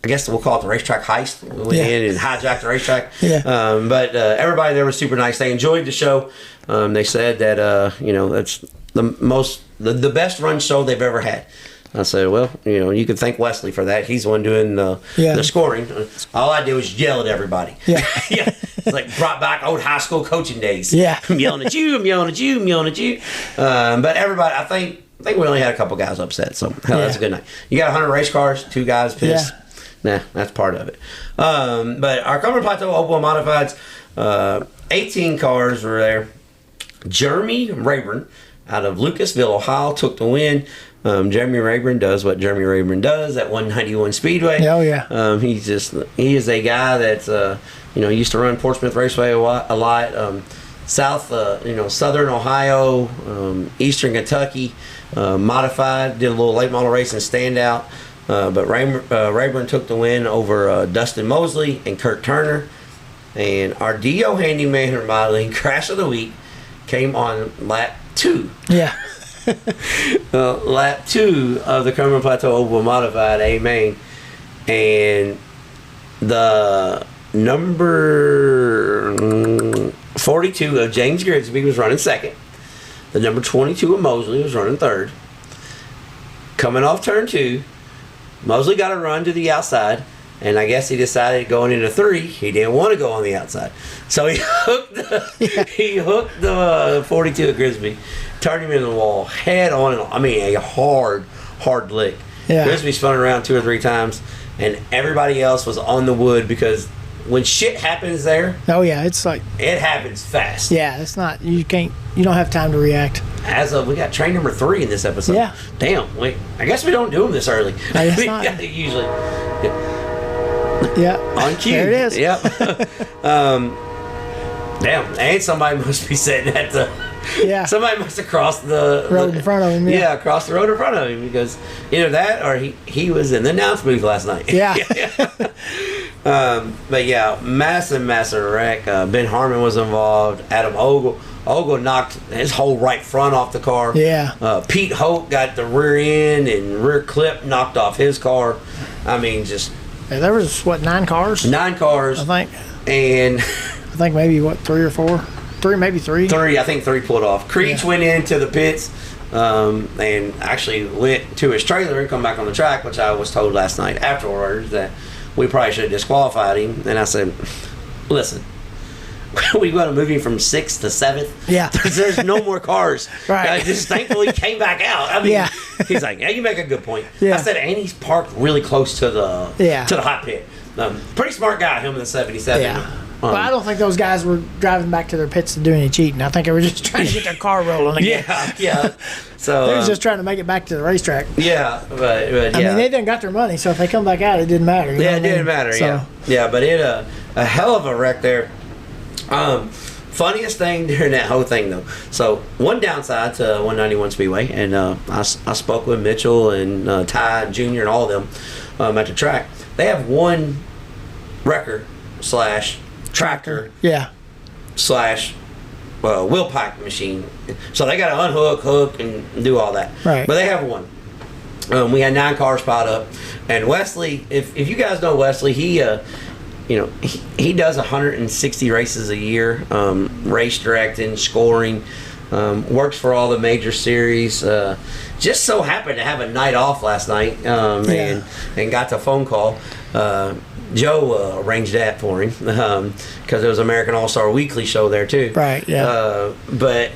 I guess we'll call it the racetrack heist. We went in and hijacked the racetrack.
Yeah.
But everybody there was super nice. They enjoyed the show. They said that that's the best run show they've ever had. I said, well, you can thank Wesley for that. He's the one doing the scoring. All I did was yell at everybody.
Yeah.
Yeah. It's like brought back old high school coaching days.
Yeah.
I'm yelling at you. I'm yelling at you. I'm yelling at you. But everybody, I think we only had a couple guys upset. So that's a good night. You got 100 race cars, 2 guys pissed.
Yeah.
Nah, that's part of it. But our Cumberland Plateau Oval Modifieds, 18 cars were there. Jeremy Rayburn out of Lucasville, Ohio, took the win. Jeremy Rayburn does what Jeremy Rayburn does at 191 Speedway.
Oh yeah.
He is a guy that's used to run Portsmouth Raceway a lot. Southern Ohio, Eastern Kentucky, modified, did a little late model racing standout. But Rayburn took the win over Dustin Mosley and Kurt Turner. And our DO Handyman Remodeling Crash of the Week came on lap 2.
Yeah.
Lap 2 of the Cumberland Plateau Oval Modified A main, and the number 42 of James Grigsby was running second. The number 22 of Mosley was running third. Coming off turn 2, Mosley got a run to the outside, and I guess he decided going into 3, he didn't want to go on the outside. So he hooked the 42 of Grigsby, turned him into the wall head on. A hard lick.
Yeah.
Grigsby spun around 2 or 3 times, and everybody else was on the wood because when shit happens there,
oh yeah, it's like
it happens fast.
Yeah, it's not. You don't have time to react.
We got train number 3 in this episode.
Yeah.
Damn. I guess we don't do them this early.
I guess not.
Usually.
Yeah.
On cue.
There it is.
Yep. Damn. And somebody must be sitting at the.
Yeah.
Somebody must have crossed the
road in front of him. Yeah.
Crossed the road in front of him because either that or he was in the announce booth last night.
Yeah.
But yeah, massive wreck. Ben Harmon was involved. Adam Ogle knocked his whole right front off the car.
Yeah.
Pete Hope got the rear end and rear clip knocked off his car.
There was 9 cars?
9 cars.
I think.
And
I think maybe 3 or 4. 3, maybe 3.
3, I think 3 pulled off. Creech went into the pits and actually went to his trailer and come back on the track, which I was told last night afterwards that we probably should have disqualified him. And I said, listen, we got to move him from 6th to 7th.
Yeah.
There's no more cars.
Right.
Just thankfully came back out. He's like, yeah, you make a good point.
Yeah.
I said, and he's parked really close to the hot pit. Pretty smart guy, him in the 77.
Yeah. Well, I don't think those guys were driving back to their pits to do any cheating. I think they were just trying to get their car rolling again.
Yeah. So
they was just trying to make it back to the racetrack.
Yeah, but yeah.
I mean, they didn't got their money, so if they come back out, it didn't matter.
Yeah, it didn't matter. So. Yeah. But it a hell of a wreck there. Funniest thing during that whole thing though. So one downside to 191 Speedway, and I spoke with Mitchell and Ty and Junior and all of them at the track. They have one wrecker / tractor / wheel pipe machine. So they got to unhook, hook, and do all that.
Right.
But they have one. We had 9 cars piled up, and Wesley. If you guys know Wesley, he does 160 races a year, race directing, scoring, works for all the major series. Just so happened to have a night off last night, and got the phone call. Joe arranged that for him because it was American All-Star Weekly show there too.
Right. Yeah.
But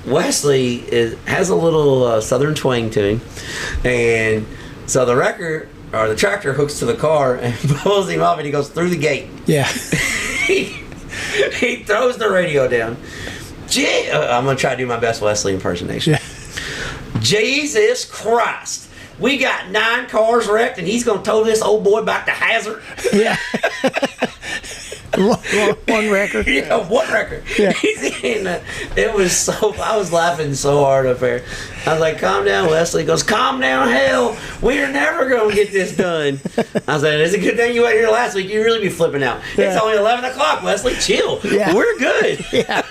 Wesley has a little southern twang to him, and so the tractor hooks to the car and pulls him off, and he goes through the gate.
Yeah.
he throws the radio down. I'm gonna try to do my best Wesley impersonation.
Yeah.
Jesus Christ! We got 9 cars wrecked, and he's gonna tow this old boy back to Hazard.
Yeah. one record.
Yeah, one record.
Yeah.
It was so. I was laughing so hard up there. I was like, "Calm down, Wesley." He goes, "Calm down, hell. We are never gonna get this done." I said, "It's a good thing you weren't here last week. You'd really be flipping out.
Yeah.
It's only 11 o'clock, Wesley. Chill.
Yeah.
We're good."
Yeah.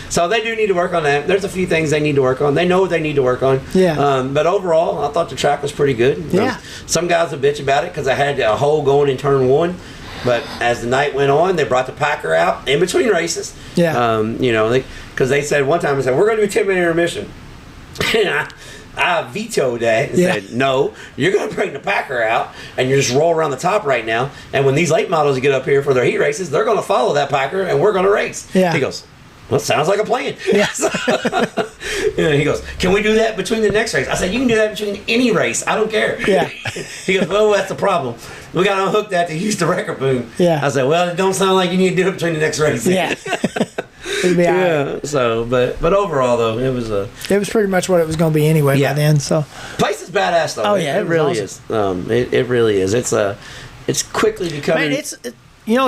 So they do need to work on that. There's a few things they need to work on. They know what they need to work on.
Yeah.
But overall, I thought the track was pretty good.
Yeah.
Some guys would bitch about it because I had a hole going in turn 1. But as the night went on, they brought the Packer out in between races.
Yeah.
Because they said one time, we're going to do a 10-minute intermission. And I vetoed that and said, no, you're going to bring the Packer out and you just roll around the top right now. And when these late models get up here for their heat races, they're going to follow that Packer and we're going to race.
Yeah.
He goes, well, sounds like a plan.
Yeah.
He goes, can we do that between the next race? I said, you can do that between any race. I don't care.
Yeah.
He goes, well, that's the problem. We got to unhook that to use the record boom.
Yeah.
I said, well, it don't sound like you need to do it between the next race.
Yeah. It'd be all right.
Yeah. So, but overall though, it was
pretty much what it was going to be anyway by then. So
place is badass though.
Oh yeah,
it really is. It really is. It's quickly becoming.
Man,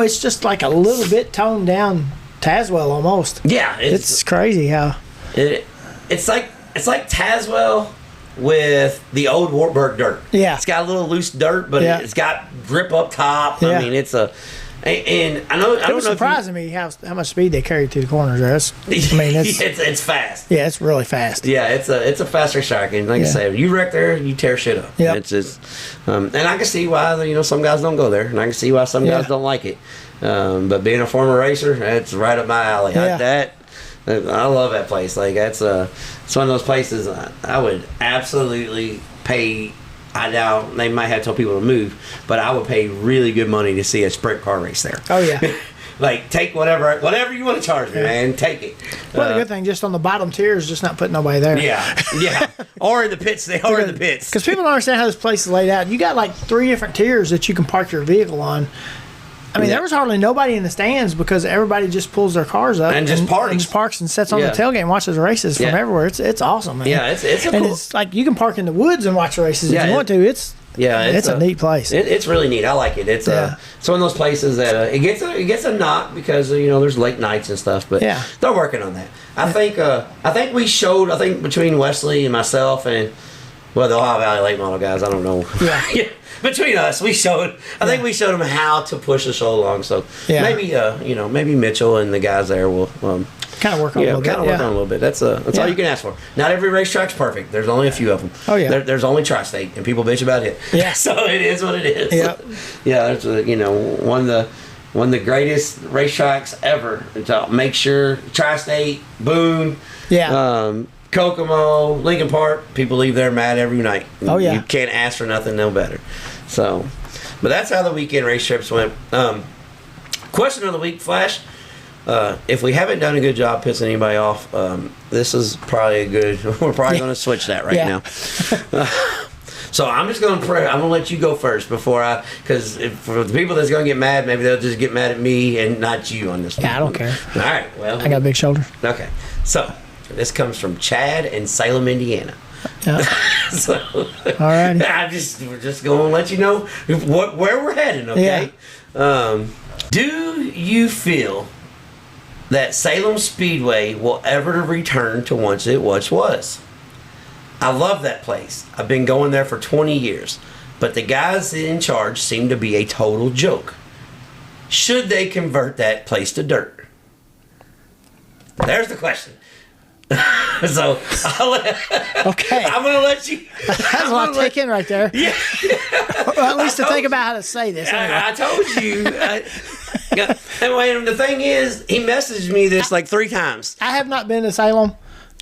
it's just like a little bit toned down Tazewell almost.
Yeah,
it's crazy how
it's like Tazewell with the old Wartburg dirt.
Yeah,
it's got a little loose dirt, but it's got grip up top.
Yeah.
I mean, and I know
it was surprising me how much speed they carried through the corners there.
It's fast.
Yeah, it's really fast.
Yeah, it's a faster track, and like I say, you wreck there, you tear shit up.
Yeah,
it's just, and I can see why some guys don't go there, and I can see why some guys don't like it. But being a former racer, that's right up my alley.
Yeah.
I love that place. Like it's one of those places I would absolutely pay. I doubt they might have told people to move, but I would pay really good money to see a sprint car race there.
Oh yeah.
Like take whatever you want to charge me, man. Take it.
Well, the good thing, just on the bottom tier, is just not putting nobody there.
Yeah. Or in the pits. They are in the pits.
Because people don't understand how this place is laid out. You got like 3 different tiers that you can park your vehicle on. I mean, there was hardly nobody in the stands because everybody just pulls their cars up
and just
parks and sits on the tailgate and watches the races from everywhere. It's awesome, man.
Yeah, it's
it's like you can park in the woods and watch the races if you want to. It's a neat place.
It's really neat. I like it. It's one of those places that it gets a knock because there's late nights and stuff, but they're working on that. I think we showed between Wesley and myself and the Ohio Valley late model guys. I don't know.
Yeah.
Between us, we showed we showed them how to push the show along. So maybe Mitchell and the guys there will
kind of work on a little bit.
Work on a little bit. That's all you can ask for. Not every racetrack's perfect. There's only a few of them.
Oh yeah.
There's only Tri-State, and people bitch about it.
Yeah.
So it is what it is.
Yeah.
Yeah. That's one of the greatest racetracks ever. To make sure Tri-State, Boone.
Yeah.
Kokomo, Lincoln Park, people leave there mad every night.
Oh yeah.
You can't ask for nothing no better. So, but that's how the weekend race trips went. Question of the week, Flash. If we haven't done a good job pissing anybody off, this is probably a good. We're probably going to switch that right now. So I'm just going to pray. I'm going to let you go first because for the people that's going to get mad, maybe they'll just get mad at me and not you on this one.
Yeah, I don't care.
All right. Well,
I got a big shoulder.
Okay. So this comes from Chad in Salem, Indiana.
Yeah.
So,
all right.
We're just going to let you know where we're heading, okay? Yeah. Do you feel that Salem Speedway will ever return to what it once was? I love that place. I've been going there for 20 years, but the guys in charge seem to be a total joke. Should they convert that place to dirt? There's the question. So
Okay.
I'm going to let you.
That's a lot to take in right there.
Yeah.
Well, at least to think about how to say this. Anyway.
I told you. And the thing is, he messaged me this like 3 times.
I have not been to Salem,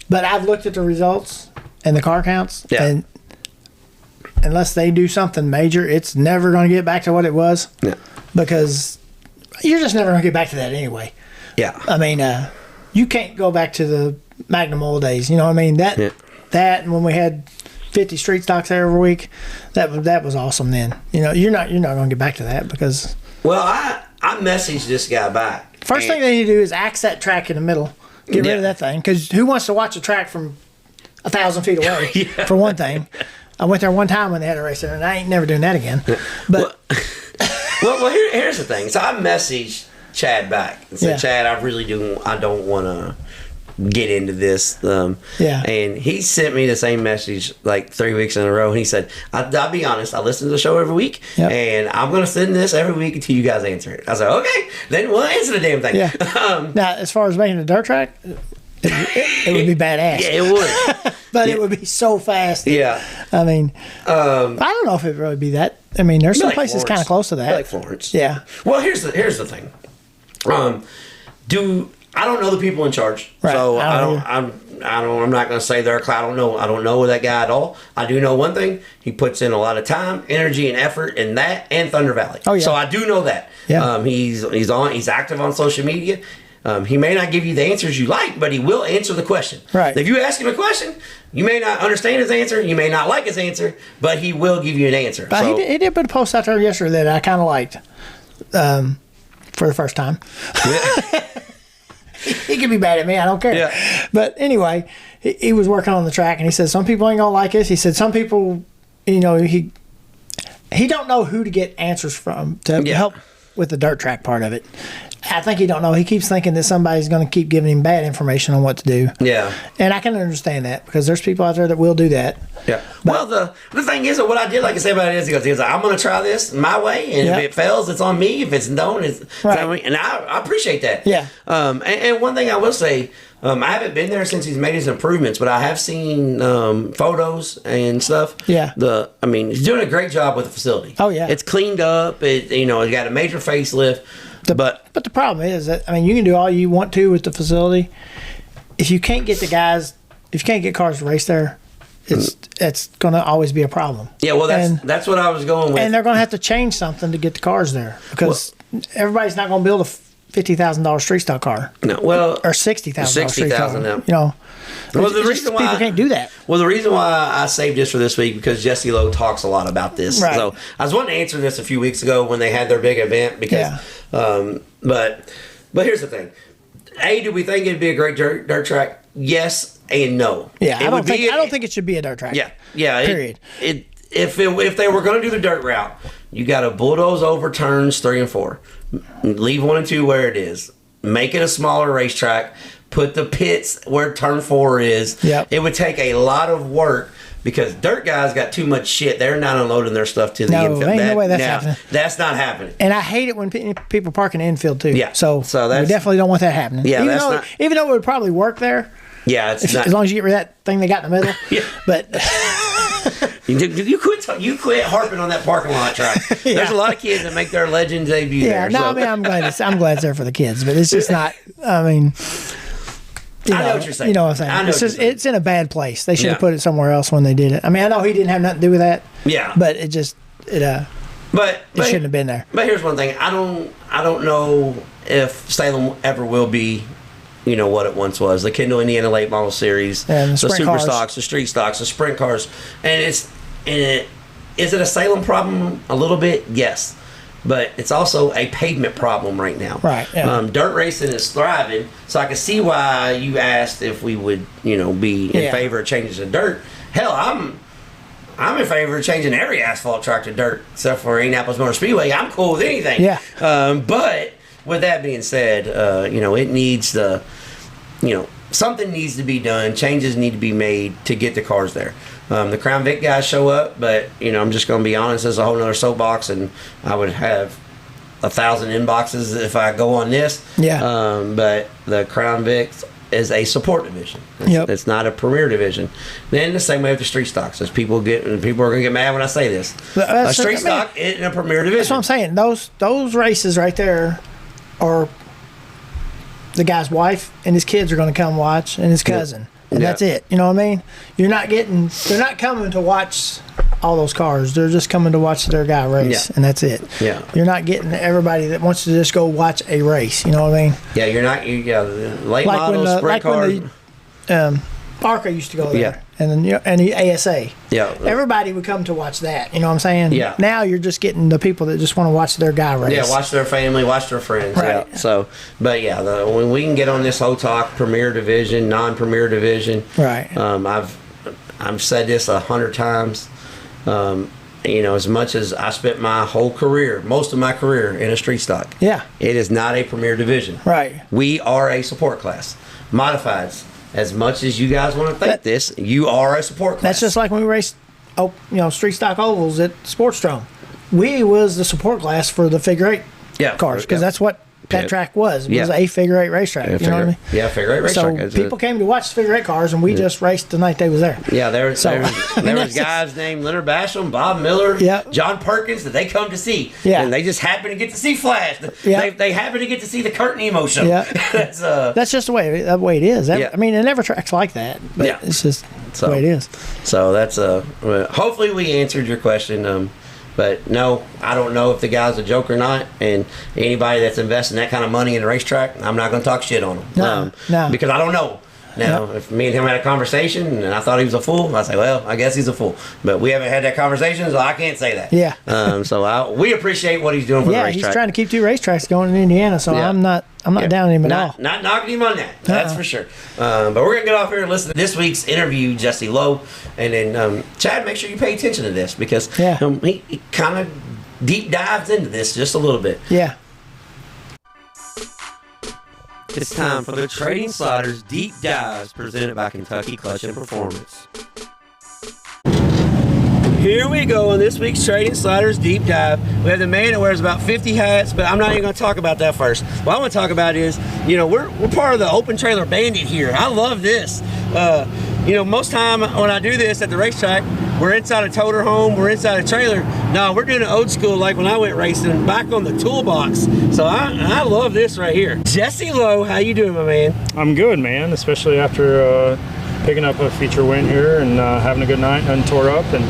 but I've looked at the results and the car counts.
Yeah.
And unless they do something major, it's never going to get back to what it was.
Yeah.
Because you're just never going to get back to that anyway.
Yeah.
I mean, you can't go back to the Magnum Oil days. You know what I mean? That and when we had 50 street stocks there every week, that was awesome then. You know, you're not going to get back to that because.
Well, I messaged this guy back.
First thing they need to do is axe that track in the middle. Get rid of that thing. Because who wants to watch a track from 1,000 feet away, for one thing? I went there one time when they had a race there, and I ain't never doing that again. But
well, here's the thing. So I messaged Chad back and said, Chad, I don't want to get into this. And he sent me the same message like 3 weeks in a row. And he said, I'll be honest, I listen to the show every week, and I'm going to send this every week until you guys answer it. I said, okay, then we'll answer the damn thing.
Yeah. Now, as far as making a dirt track, it would be badass.
Yeah, it would.
But it would be so fast.
Yeah.
I mean, I don't know if it really be that. I mean, there's some
like
places kind of close to that.
Like Florence.
Yeah.
Well, here's the thing. I don't know the people in charge,
right.
So I'm not going to say they're. I don't know that guy at all. I do know one thing: he puts in a lot of time, energy, and effort in that and Thunder Valley.
Oh yeah.
So I do know that.
Yeah.
He's active on social media. He may not give you the answers you like, but he will answer the question.
Right.
If you ask him a question, you may not understand his answer, you may not like his answer, but he will give you an answer.
But
so,
he did put a post out there yesterday that I kind of liked for the first time.
Yeah.
He could be mad at me. I don't care.
Yeah.
But anyway, he was working on the track, and he said some people ain't gonna like us. He said some people, you know, he don't know who to get answers from to help with the dirt track part of it. I think he don't know. He keeps thinking that somebody's going to keep giving him bad information on what to do.
Yeah.
And I can understand that because there's people out there that will do that.
Yeah. Well, the thing is, what I did, like I said about it, is he goes, I'm going to try this my way, and if it fails, it's on me. If it's don't, it's right. And I appreciate that.
Yeah.
And one thing I will say, I haven't been there since he's made his improvements, but I have seen photos and stuff.
Yeah.
He's doing a great job with the facility.
Oh yeah.
It's cleaned up. It got a major facelift. But
the problem is that you can do all you want to with the facility. If you can't get cars to race there, it's going to always be a problem.
Yeah, well, that's what I was going with.
And they're going to have to change something to get the cars there because everybody's not going to build a $50,000 street stock car.
No, well,
or $60,000 street stock car.
Yeah.
You know,
well, the reason why
people can't do that.
Well, the reason why I saved this for this week because Jesse Lowe talks a lot about this.
Right.
So I was wanting to answer this a few weeks ago when they had their big event because. But here's the thing: do we think it'd be a great dirt track? Yes and no.
Yeah, I don't think it should be a dirt track.
Yeah.
Period.
If they were going to do the dirt route, you got to bulldoze over turns 3 and 4, leave 1 and 2 where it is, make it a smaller racetrack, put the pits where turn 4 is.
Yep.
It would take a lot of work. Because dirt guys got too much shit. They're not unloading their stuff to the infield.
No, ain't no way that's happening.
That's not happening.
And I hate it when people park in the infield too.
Yeah.
So we definitely don't want that happening.
Yeah,
even though it would probably work there.
Yeah,
as long as you get rid of that thing they got in the middle.
Yeah.
But
you quit harping on that parking lot track.
Yeah.
There's a lot of kids that make their legend debut there.
Yeah, I'm glad it's there for the kids, but it's just not. I know
what you're saying.
You know what I'm saying? It's in a bad place. They should have put it somewhere else when they did it. I know he didn't have nothing to do with that.
Yeah.
But it shouldn't have been there.
But here's one thing. I don't know if Salem ever will be, what it once was. The Kendall Indiana Late Model Series,
and the
super
cars.
stocks, the street stocks, the sprint cars. Is it a Salem problem? A little bit, yes. But it's also a pavement problem right now.
Right. Yeah.
Dirt racing is thriving, so I can see why you asked if we would, be in favor of changes to dirt. Hell, I'm in favor of changing every asphalt track to dirt, except for Indianapolis Motor Speedway. I'm cool with anything.
Yeah.
But with that being said, it needs something needs to be done. Changes need to be made to get the cars there. The Crown Vic guys show up, but I'm just going to be honest. There's a whole nother soapbox, and I would have 1,000 inboxes if I go on this.
Yeah.
But the Crown Vic is a support division.
Yep.
It's not a premier division. Then the same way with the street stocks. As people are going to get mad when I say this. A street stock isn't a premier division.
That's what I'm saying. Those races right there are the guy's wife and his kids are going to come watch, and his cousin. And that's it. You know what I mean? They're not coming to watch all those cars. They're just coming to watch their guy race, and that's it.
Yeah.
You're not getting everybody that wants to just go watch a race. You know what I mean?
Yeah, you're not. Late models, sprint cars.
Arca used to go there, and then and the ASA.
Yeah,
everybody would come to watch that. You know what I'm saying?
Yeah.
Now you're just getting the people that just want to watch their guy race.
Yeah, watch their family, watch their friends.
Right.
Yeah. So, but when we can get on this whole talk, premier division, non-premier division.
Right.
I've said this 100 times. As much as I spent my whole career, most of my career in a street stock.
Yeah.
It is not a premier division.
Right.
We are a support class. Modifieds. As much as you guys want to think this, you are a support class.
That's just like when we raced, street stock ovals at Sportstrom. We was the support class for the figure eight cars because that's what that track was. It was a figure eight racetrack. You know what I mean?
Yeah, figure eight racetrack.
So people came to watch the figure eight cars, and we just raced the night they was there.
Yeah, there was guys named Leonard Basham, Bob Miller, John Perkins that they come to see. Yeah. And they just happen to get to see Flash. They happen to get to see the Kurt Nemo show. Yeah.
That's just the way it is. I mean, it never tracks like that, but it's just the way it is.
So that's hopefully we answered your question. But no, I don't know if the guy's a joke or not. And anybody that's investing that kind of money in a racetrack, I'm not going to talk shit on him.
No.
Because I don't know. Now, if me and him had a conversation and I thought he was a fool, I'd say, well, I guess he's a fool. But we haven't had that conversation, so I can't say that.
Yeah.
We appreciate what he's doing for the racetrack.
Yeah, he's trying to keep 2 racetracks going in Indiana, so I'm not down on him at all.
Not knocking him on that. That's for sure. But we're going to get off here and listen to this week's interview, Jesse Lowe. And then, Chad, make sure you pay attention to this because he kind of deep dives into this just a little bit.
Yeah.
It's time for the Trading Sliders Deep Dives presented by Kentucky Clutch and Performance.
Here we go on this week's Trading Sliders Deep Dive. We have the man that wears about 50 hats, but I'm not even going to talk about that first. What I want to talk about is, we're part of the Open Trailer Bandit here. I love this. Most time when I do this at the racetrack, we're inside a toter home, we're inside a trailer. No, we're doing it old school like when I went racing, back on the toolbox. So I love this right here. Jesse Lowe, how you doing, my man?
I'm good, man, especially after picking up a feature win here and having a good night, untore up, and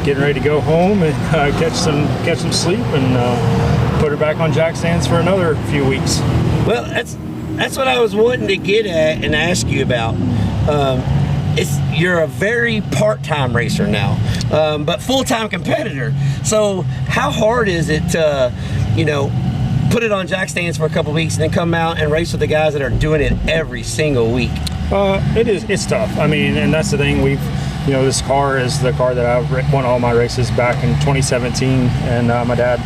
getting ready to go home and catch some sleep and put her back on jack stands for another few weeks.
Well, that's what I was wanting to get at and ask you about. You're a very part-time racer now, but full-time competitor. So how hard is it to, put it on jack stands for a couple weeks and then come out and race with the guys that are doing it every single week?
It's tough. I mean, and that's the thing. This car is the car that I won all my races back in 2017, and my dad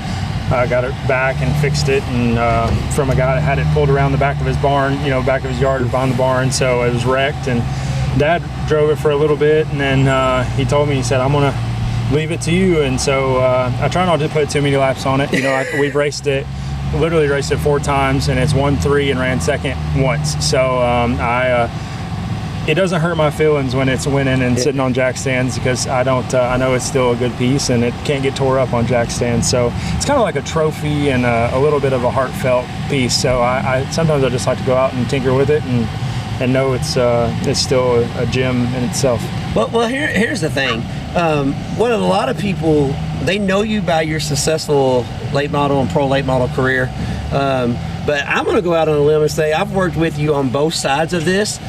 got it back and fixed it, and from a guy that had it pulled around the back of his barn, back of his yard behind the barn, so it was wrecked, and Dad drove it for a little bit, and then he told me, he said, I'm going to leave it to you, and so I try not to put too many laps on it. We've literally raced it 4 times, and it's won 3 and ran second once, so it doesn't hurt my feelings when it's winning and sitting on jack stands because I know it's still a good piece and it can't get tore up on jack stands. So it's kind of like a trophy and a little bit of a heartfelt piece. So I sometimes I just like to go out and tinker with it and know it's still a gem in itself.
Well, here's the thing. What a lot of people, they know you by your successful late model and pro late model career. But I'm going to go out on a limb and say I've worked with you on both sides of this.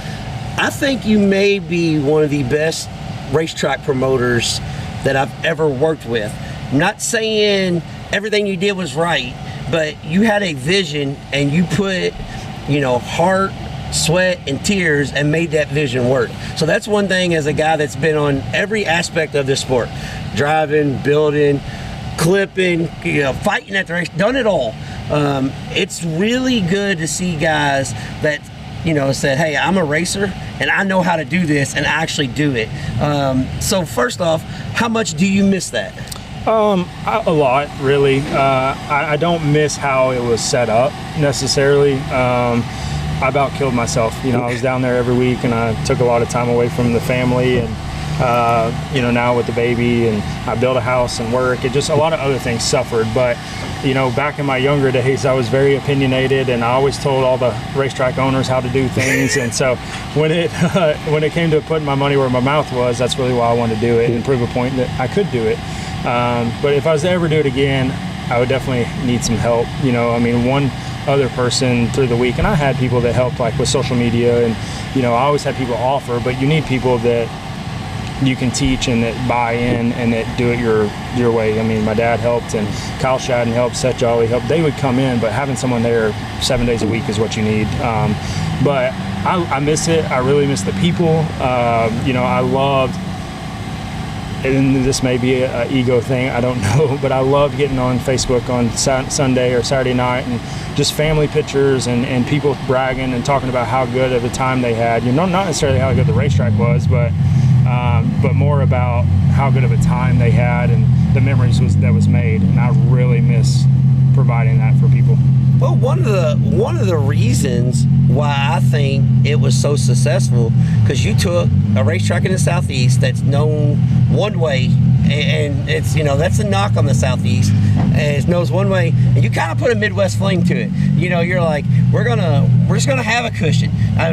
I think you may be one of the best racetrack promoters that I've ever worked with. I'm not saying everything you did was right, but you had a vision and you put, heart, sweat, and tears and made that vision work. So that's one thing as a guy that's been on every aspect of this sport. Driving, building, clipping, fighting at the race, done it all. It's really good to see guys that said, hey, I'm a racer and I know how to do this and actually do it. So first off, how much do you miss that?
A lot, really. I don't miss how it was set up necessarily. I about killed myself. You know, I was down there every week, and I took a lot of time away from the family, and you know, now with the baby, and I built a house and work, and just a lot of other things suffered. But you know, back in my younger days, I was very opinionated, and I always told all the racetrack owners how to do things. And so when it came to putting my money where my mouth was, that's really why I wanted to do it and prove a point that I could do it. But if I was to ever do it again, I would definitely need some help. You know, I mean, one other person through the week, and I had people that helped, like with social media, and you know, I always had people offer, but you need people that you can teach and that buy in and that do it your way. I mean, my dad helped, and Kyle Shadden helped, Seth Jolly helped. They would come in, but having someone there 7 days a week is what you need. But I miss it. I really miss the people. You know, I loved, and this may be an ego thing, I don't know, but I loved getting on Facebook on Sunday or Saturday night and just family pictures and people bragging and talking about how good of a time they had. You know, not necessarily how good the racetrack was, but more about how good of a time they had and the memories that was made. And I really miss providing that for people.
Well, one of the reasons why I think it was so successful, because you took a racetrack in the Southeast that's known one way, and it's, you know, that's a knock on the Southeast, and it knows one way, and you kind of put a Midwest fling to it. You know, you're like, we're just gonna have a cushion. I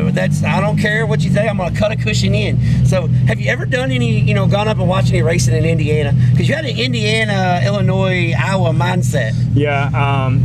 don't care what you think, I'm gonna cut a cushion in. So have you ever done any, you know, gone up and watched any racing in Indiana? Because you had an Indiana, Illinois, Iowa mindset.
Yeah,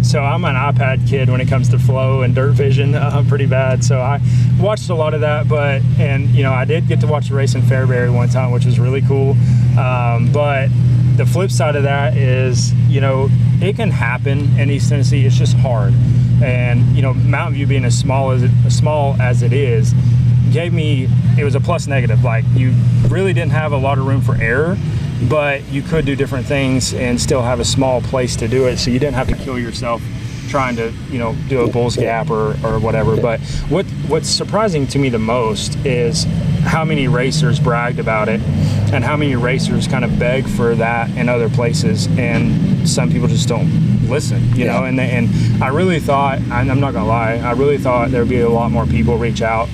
so I'm an iPad kid when it comes to flow and dirt vision, pretty bad. So I watched a lot of that, and you know, I did get to watch the race in Fairbury one time, which was really cool. But the flip side of that is, you know, it can happen in East Tennessee. It's just hard. And you know, Mountain View being as small as it is, it was a plus negative. Like, you really didn't have a lot of room for error, but you could do different things and still have a small place to do it, so you didn't have to kill yourself trying to, you know, do a bull's gap or whatever. But what's surprising to me the most is how many racers bragged about it and how many racers kind of beg for that in other places, and some people just don't listen, you know. And I really thought, I'm not gonna lie, I really thought there'd be a lot more people reach out,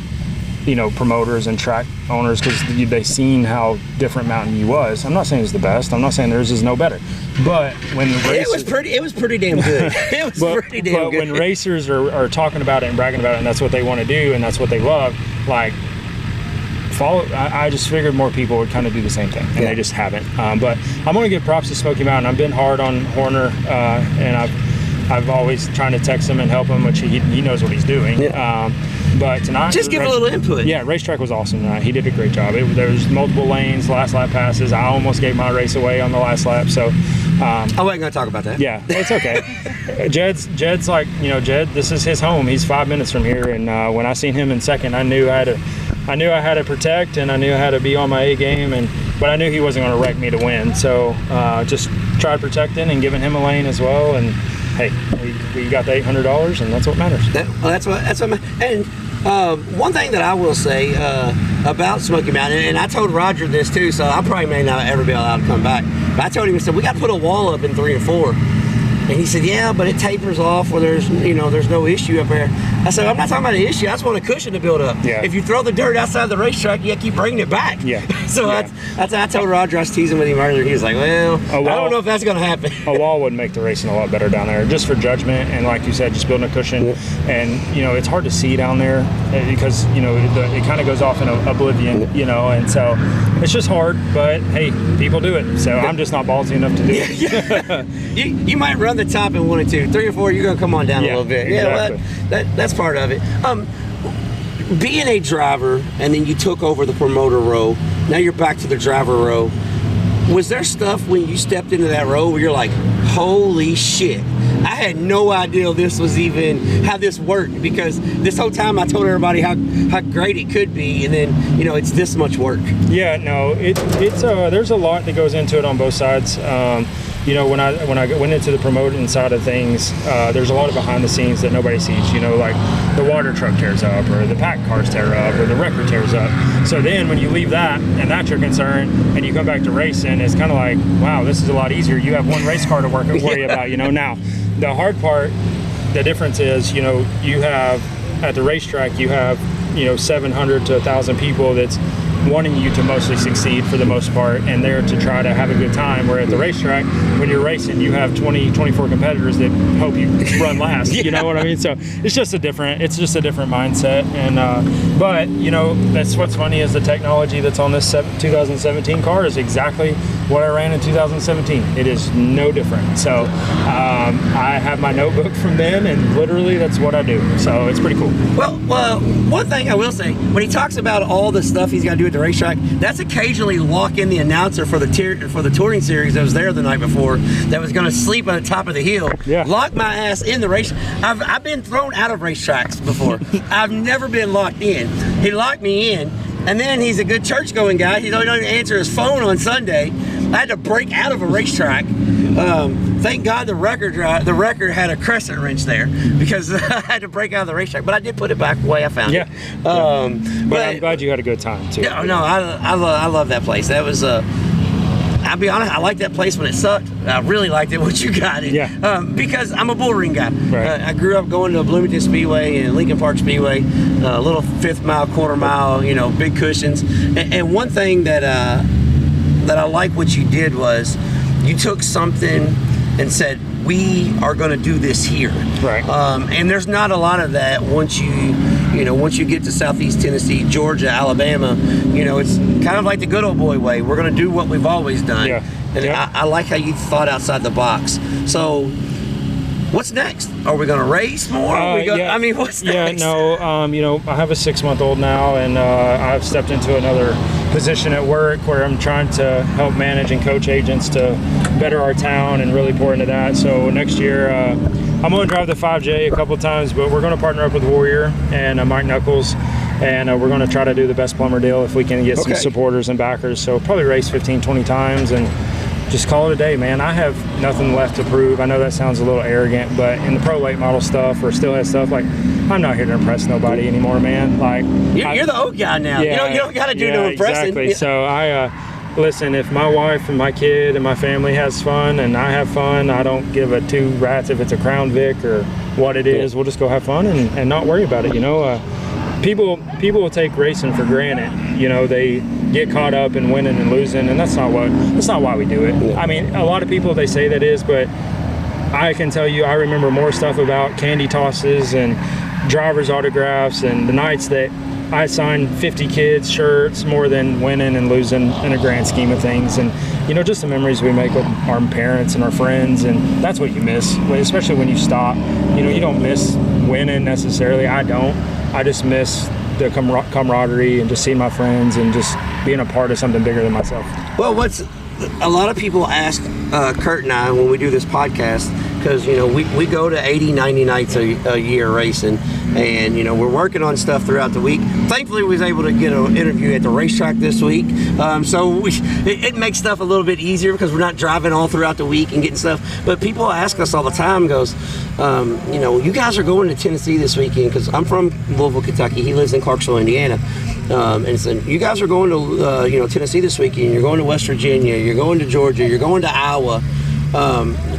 you know, promoters and track owners, because they seen how different Mountain View was. I'm not saying it's the best. I'm not saying theirs is no better. But when the racers,
it was pretty damn good. It was pretty damn good.
But when racers are talking about it and bragging about it, and that's what they want to do and that's what they love, like, I just figured more people would kind of do the same thing, and they just haven't. But I'm going to give props to Smoky Mountain. I've been hard on Horner, and I've always trying to text him and help him, which he knows what he's doing. But tonight,
just give a little input.
Yeah, racetrack was awesome tonight. He did a great job. There was multiple lanes, last lap passes. I almost gave my race away on the last lap. So
I wasn't going to talk about that.
Yeah, it's okay. Jed's like, you know, Jed, this is his home. He's 5 minutes from here, and when I seen him in second, I knew I had to protect, and I knew I had to be on my A game, but I knew he wasn't going to wreck me to win. So just tried protecting and giving him a lane as well. And hey, we got the $800, and that's what matters.
That's what matters. And one thing that I will say about Smoky Mountain, and I told Roger this too, so I probably may not ever be allowed to come back, but I told him, I said, we got to put a wall up in 3 and 4. And he said, yeah, but it tapers off where there's no issue up there. I said, I'm not talking about an issue. I just want a cushion to build up. Yeah. If you throw the dirt outside the racetrack, you got to keep bringing it back.
Yeah.
So I told Roger, I was teasing with him earlier. He was like, well, I don't know if that's going to happen.
A wall would make the racing a lot better down there, just for judgment. And like you said, just building a cushion. Yeah. And, you know, it's hard to see down there because, you know, it kind of goes off in oblivion, you know. And so it's just hard. But, hey, people do it. So I'm just not ballsy enough to do it.
You might run the top in 1 and 2. 3 or 4, you're going to come on down a little bit.
Exactly.
Yeah, well, that's part of it. Being a driver, and then you took over the promoter role. Now you're back to the driver role. Was there stuff when you stepped into that role where you're like, holy shit, I had no idea this was even how this worked? Because this whole time I told everybody how great it could be, and then, you know, it's this much work.
Yeah, no, it's there's a lot that goes into it on both sides. You know, when I went into the promoting side of things, there's a lot of behind the scenes that nobody sees. You know, like the water truck tears up, or the pack cars tear up, or the wrecker tears up. So then when you leave that, and that's your concern, and you come back to racing, it's kind of like, wow, this is a lot easier. You have one race car to worry about. You know, now the hard part, the difference is, you know, you have at the racetrack, you have 700 to 1,000 people that's wanting you to mostly succeed for the most part, and there to try to have a good time. Where at the racetrack, when you're racing, you have 24 competitors that hope you run last. You know what I mean? So it's just a different mindset. And but that's what's funny is the technology that's on this 2017 car is exactly what I ran in 2017. It is no different. So I have my notebook from then, and literally that's what I do. So it's pretty cool.
Well, one thing I will say, when he talks about all the stuff he's got to do at the racetrack, that's occasionally lock in the announcer for the touring series that was there the night before that was going to sleep on the top of the hill.
Yeah.
Lock my ass in the race. I've been thrown out of racetracks before. I've never been locked in. He locked me in, and then he's a good church-going guy. He don't even answer his phone on Sunday. I had to break out of a racetrack. Thank God the record had a crescent wrench there because I had to break out of the racetrack. But I did put it back the way I found it.
But I'm glad you had a good time too.
No, I love that place. That was I'll be honest, I liked that place when it sucked. I really liked it when you got it.
Yeah.
Because I'm a bull ring guy.
Right.
I grew up going to Bloomington Speedway and Lincoln Park Speedway, little 5th mile, quarter mile, big cushions. And one thing that I like what you did was you took something and said, we are going to do this here.
Right.
And there's not a lot of that once you get to Southeast Tennessee, Georgia, Alabama. It's kind of like the good old boy way. We're going to do what we've always done.
Yeah.
And I like how you thought outside the box. So what's next? Are we going to race more? What's next?
Yeah, no, I have a 6-month-old now, and I've stepped into another position at work where I'm trying to help manage and coach agents to better our town and really pour into that. So next year, I'm going to drive the 5J a couple times, but we're going to partner up with Warrior and Mike Knuckles, and we're going to try to do the best plumber deal if we can get some supporters and backers. So probably race 15, 20 times and just call it a day, man. I have nothing left to prove. I know that sounds a little arrogant, but in the pro late model stuff or steelhead stuff, like, I'm not here to impress nobody anymore, man. Like,
you're the old guy now.
Yeah,
you don't got to do no impressing.
Exactly.
Yeah.
So I listen. If my wife and my kid and my family has fun and I have fun, I don't give a two rats if it's a Crown Vic or what it is. We'll just go have fun and not worry about it. People will take racing for granted. They get caught up in winning and losing, and that's not why we do it.
Yeah.
I mean, a lot of people, they say that is, but I can tell you I remember more stuff about candy tosses and driver's autographs and the nights that I signed 50 kids shirts more than winning and losing in a grand scheme of things. And just the memories we make with our parents and our friends, and that's what you miss, especially when you stop. You don't miss winning necessarily. I don't. I just miss the camaraderie and just seeing my friends and just being a part of something bigger than myself.
Well, a lot of people ask Kurt and I when we do this podcast, because we go to 80, 90 nights a year racing, and we're working on stuff throughout the week. Thankfully, we was able to get an interview at the racetrack this week, so it makes stuff a little bit easier because we're not driving all throughout the week and getting stuff. But people ask us all the time, goes, you guys are going to Tennessee this weekend, because I'm from Louisville, Kentucky. He lives in Clarksville, Indiana. And said, you guys are going to Tennessee this weekend. You're going to West Virginia. You're going to Georgia. You're going to Iowa.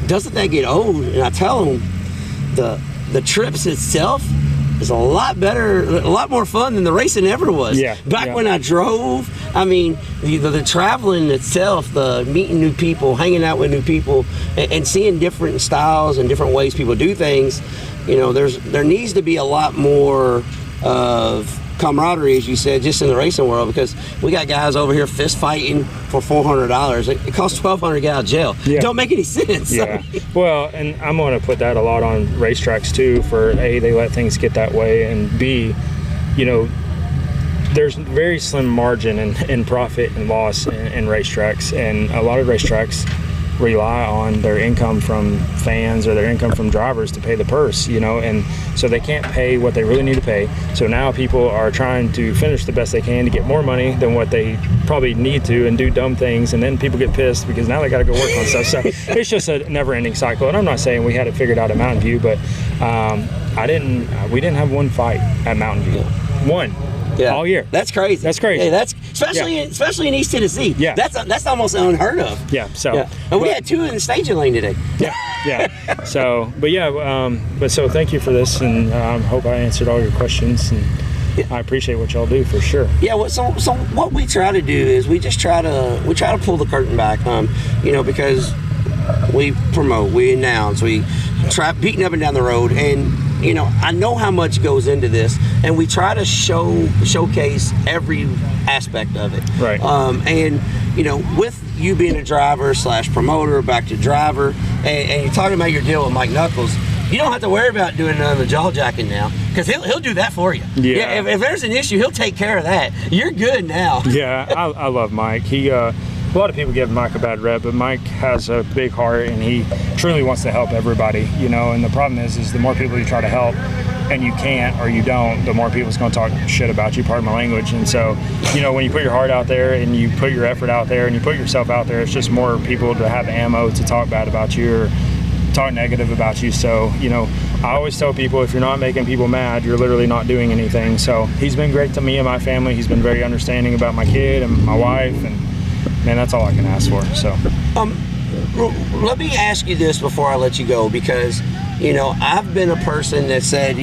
Doesn't that get old? And I tell them the trips itself is a lot better, a lot more fun than the racing ever was. Back when I drove, I mean, the traveling itself, the meeting new people, hanging out with new people, and seeing different styles and different ways people do things. There needs to be a lot more of camaraderie, as you said, just in the racing world, because we got guys over here fist fighting for $400. It costs $1,200 to get out of jail. Don't make any sense.
Well, and I'm going to put that a lot on racetracks too, for A, they let things get that way, and B, there's very slim margin in profit and loss in racetracks, and a lot of racetracks rely on their income from fans or their income from drivers to pay the purse, and so they can't pay what they really need to pay. So now people are trying to finish the best they can to get more money than what they probably need to, and do dumb things, and then people get pissed because now they got to go work on stuff. So it's just a never-ending cycle. And I'm not saying we had it figured out at Mountain View, but we didn't have one fight at Mountain View. One. All year.
That's crazy. Hey, that's especially in East Tennessee. That's almost unheard of.
And
we had two in the staging lane today.
Yeah. So, but yeah, so thank you for this, and hope I answered all your questions, and I appreciate what y'all do for sure.
Yeah. Well, so what we try to do is we try to pull the curtain back, because we promote, we announce, we try beating up and down the road, and I know how much goes into this, and we try to showcase every aspect of it.
Right.
And with you being a driver / promoter, back to driver, and you're talking about your deal with Mike Knuckles, you don't have to worry about doing none of the jaw jacking now, because he'll do that for you.
Yeah.
If there's an issue, he'll take care of that. You're good now.
Yeah, I love Mike. He a lot of people give Mike a bad rep, but Mike has a big heart, and he truly wants to help everybody, and the problem is the more people you try to help and you can't or you don't, the more people's going to talk shit about you, pardon my language. And so, when you put your heart out there and you put your effort out there and you put yourself out there, it's just more people to have ammo to talk bad about you or talk negative about you. So, I always tell people, if you're not making people mad, you're literally not doing anything. So he's been great to me and my family. He's been very understanding about my kid and my wife, and man, that's all I can ask for. So
let me ask you this before I let you go, because I've been a person that said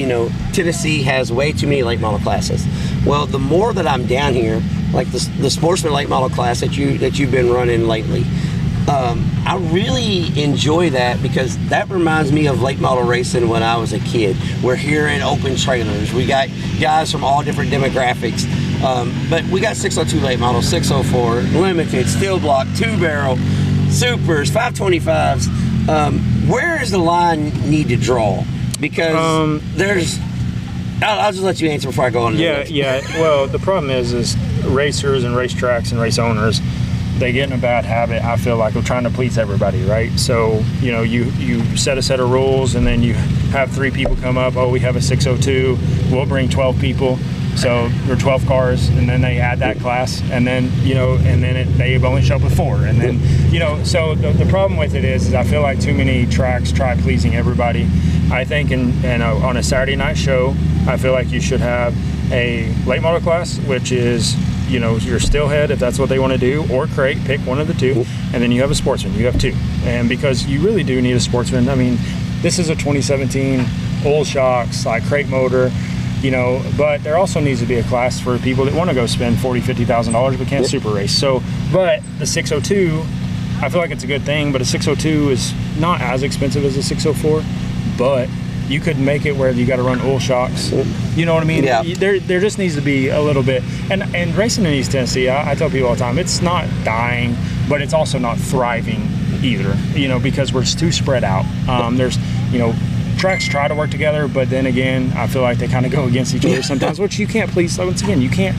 Tennessee has way too many late model classes. Well, the more that I'm down here, like the sportsman late model class that you've been running lately, I really enjoy that, because that reminds me of late model racing when I was a kid. We're here in open trailers. We got guys from all different demographics. But we got 602 late models, 604, limited, steel block, 2-barrel, supers, 525s. Where does the line need to draw? Because I'll just let you answer before I go on.
Yeah. Well, the problem is racers and racetracks and race owners, they get in a bad habit, I feel like, of trying to please everybody, right? So, you set a set of rules, and then you have 3 people come up, we have a 602, we'll bring 12 people. So there are 12 cars, and then they add that class, and then they only show up with 4, and then so the problem with it is I feel like too many tracks try pleasing everybody. I think on a Saturday night show, I feel like you should have a late model class, which is your steelhead, if that's what they want to do, or crate, pick one of the two, and then you have a sportsman. You have 2, and because you really do need a sportsman. I mean, this is a 2017 oil shocks, like crate motor. But there also needs to be a class for people that want to go spend $40,000, $50,000 but can't super race. So, but the 602, I feel like it's a good thing, but a 602 is not as expensive as a 604, but you could make it where you got to run oil shocks. You know what I mean?
Yeah.
There just needs to be a little bit, and racing in East Tennessee, I tell people all the time, it's not dying, but it's also not thriving either, because we're too spread out. There's, tracks try to work together, but then again, I feel like they kind of go against each other sometimes, which you can't please. Once again, you can't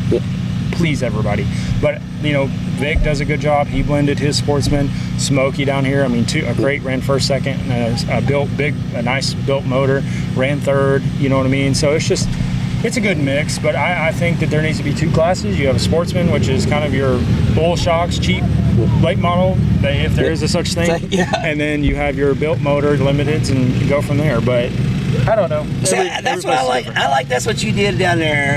please everybody. But Vic does a good job. He blended his sportsman. Smokey down here, a great ran first, second, a nice built motor, ran third. You know what I mean? So it's a good mix. But I think that there needs to be 2 classes. You have a sportsman, which is kind of your oil shocks, cheap late model, if there is a such thing, and then you have your built motor limiteds, and you go from there. But I don't know.
That's what I like. That's what you did down there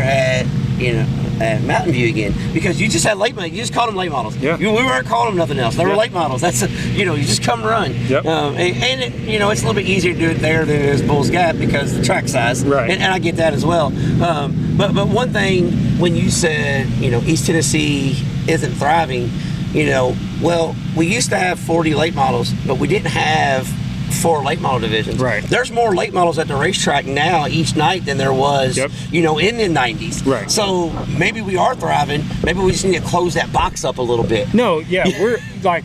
at Mountain View again, because you just had late models. You just called them late models.
Yeah.
We weren't calling them nothing else. They were late models. That's you just come run.
Yep.
And it's a little bit easier to do it there than it is Bull's Gap because of the track size.
Right.
And I get that as well. But one thing, when you said East Tennessee isn't thriving, well, we used to have 40 late models, but we didn't have 4 late model divisions.
Right.
There's more late models at the racetrack now each night than there was, in the 90s.
Right.
So maybe we are thriving. Maybe we just need to close that box up a little bit.
No, yeah, we're like,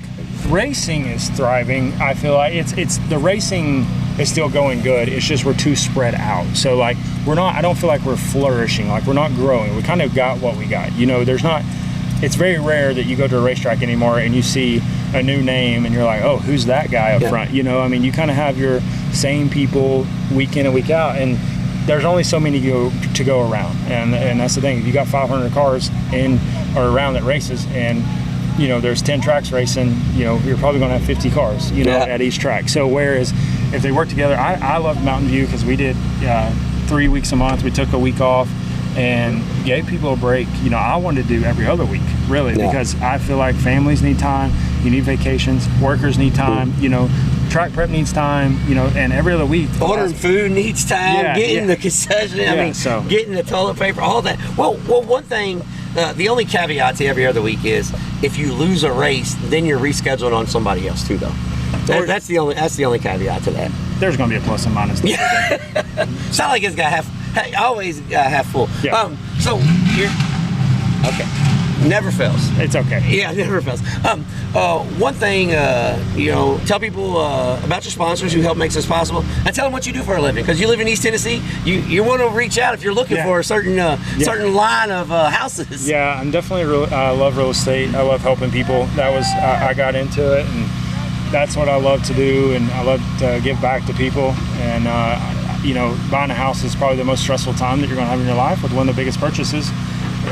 racing is thriving. I feel like it's the racing is still going good. It's just we're too spread out. So like I don't feel like we're flourishing. Like we're not growing. We kind of got what we got. It's very rare that you go to a racetrack anymore and you see a new name and you're like, oh, who's that guy up front? You kind of have your same people week in and week out, and there's only so many to go around, and that's the thing. If you got 500 cars in or around that races, and there's 10 tracks racing, you're probably going to have 50 cars, at each track. So whereas if they work together, I love Mountain View because we did 3 weeks a month. We took a week off and gave people a break. I wanted to do every other week, really, because I feel like families need time. You need vacations. Workers need time. track prep needs time, and every other week.
Ordering food needs time, getting the concession, getting the toilet paper, all that. Well, one thing, the only caveat to every other week is if you lose a race, then you're rescheduled on somebody else too, though. That's the only caveat to that.
There's going to be a plus and minus.
It's not like it's got always half full.
Yeah.
So you're okay. Never fails.
It's okay.
Yeah, never fails. One thing, tell people about your sponsors who help make this possible, and tell them what you do for a living. Because you live in East Tennessee, you want to reach out if you're looking for a certain line of houses.
Yeah, I'm definitely. I love real estate. I love helping people. That was I got into it, and that's what I love to do, and I love to give back to people. And buying a house is probably the most stressful time that you're going to have in your life, with one of the biggest purchases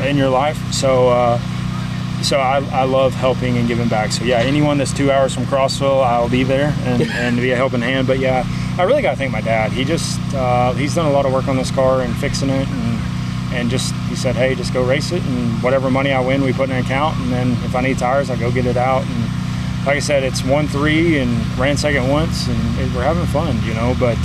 in your life. So I love helping and giving back. So yeah, anyone that's 2 hours from Crossville, I'll be there and be a helping hand. But yeah, I really got to thank my dad. He just he's done a lot of work on this car and fixing it, and just he said, hey, just go race it, and whatever money I win, we put in an account, and then if I need tires, I go get it out. And like I said, it's 1-3 and ran second once, and we're having fun, but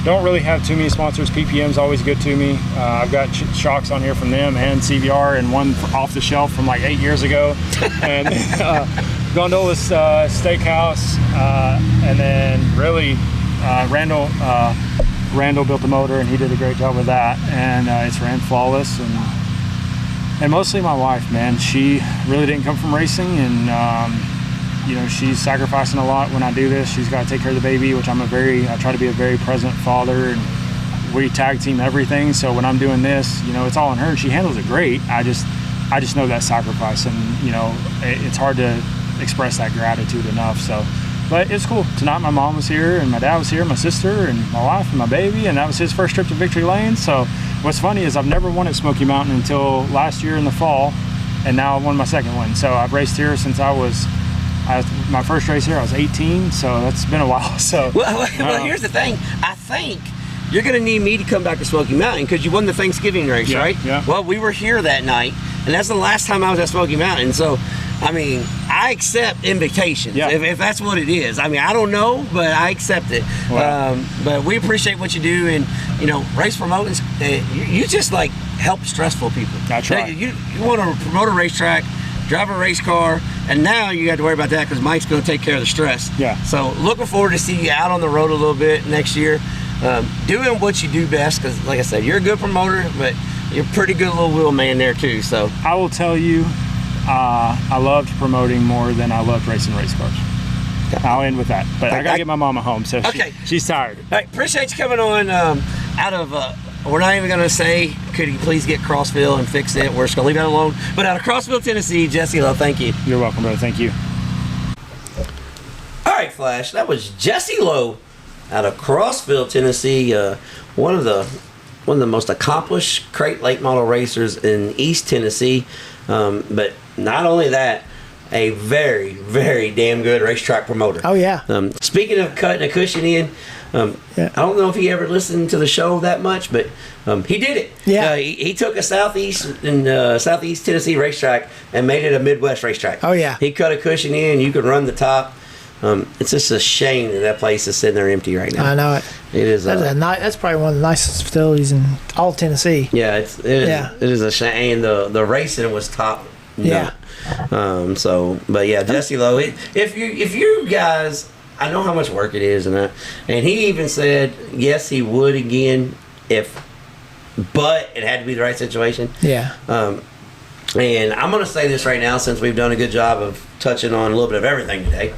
don't really have too many sponsors. PPM's always good to me. I've got shocks on here from them and CVR, and one off the shelf from like 8 years ago. And Gondola's Steakhouse, and then really Randall built the motor, and he did a great job with that, and it's ran flawless. And mostly my wife, man. She really didn't come from racing, and she's sacrificing a lot when I do this. She's got to take care of the baby, which I try to be a very present father, and we tag team everything. So when I'm doing this, it's all on her, and she handles it great. I just know that sacrifice, and it's hard to express that gratitude enough. So, but it's cool. Tonight my mom was here, and my dad was here, my sister, and my wife, and my baby, and that was his first trip to Victory Lane. So what's funny is I've never won at Smoky Mountain until last year in the fall, and now I won my second one. So I've raced here since my first race here, I was 18, so that's been a while. So
well, here's the thing. I think you're going to need me to come back to Smoky Mountain because you won the Thanksgiving race, right?
Yeah.
Well, we were here that night, and that's the last time I was at Smoky Mountain. So, I accept invitations if that's what it is. I don't know, but I accept it. Wow. But we appreciate what you do, and race promoting. You just like help stressful people.
That's right.
You want to promote a racetrack, drive a race car, and now you got to worry about that because Mike's going to take care of the stress.
Yeah.
So looking forward to see you out on the road a little bit next year, doing what you do best. Because like I said, you're a good promoter, but you're a pretty good little wheel man there too. So
I will tell you, I loved promoting more than I loved racing race cars. Okay. I'll end with that. But I got to get my mama home, so she's tired.
All right, appreciate you coming on out of. We're not even going to say, could you please get Crossville and fix it? We're just going to leave that alone. But out of Crossville, Tennessee, Jesse Lowe, thank you.
You're welcome, brother. Thank you.
All right, Flash. That was Jesse Lowe out of Crossville, Tennessee. One of the most accomplished crate late model racers in East Tennessee. But not only that, a very, very damn good racetrack promoter.
Oh, yeah.
Speaking of cutting a cushion in, I don't know if he ever listened to the show that much, but he did it.
Yeah.
He took a southeast Tennessee racetrack and made it a Midwest racetrack.
Oh, yeah.
He cut a cushion in. You could run the top. It's just a shame that place is sitting there empty right now.
I know it.
It is.
That's probably one of the nicest facilities in all of Tennessee.
Yeah, it is a shame. The racing was top.
Yeah.
But yeah, Jesse Lowe. If you guys, I know how much work it is, and he even said yes, he would again but it had to be the right situation.
Yeah.
And I'm gonna say this right now, since we've done a good job of touching on a little bit of everything today.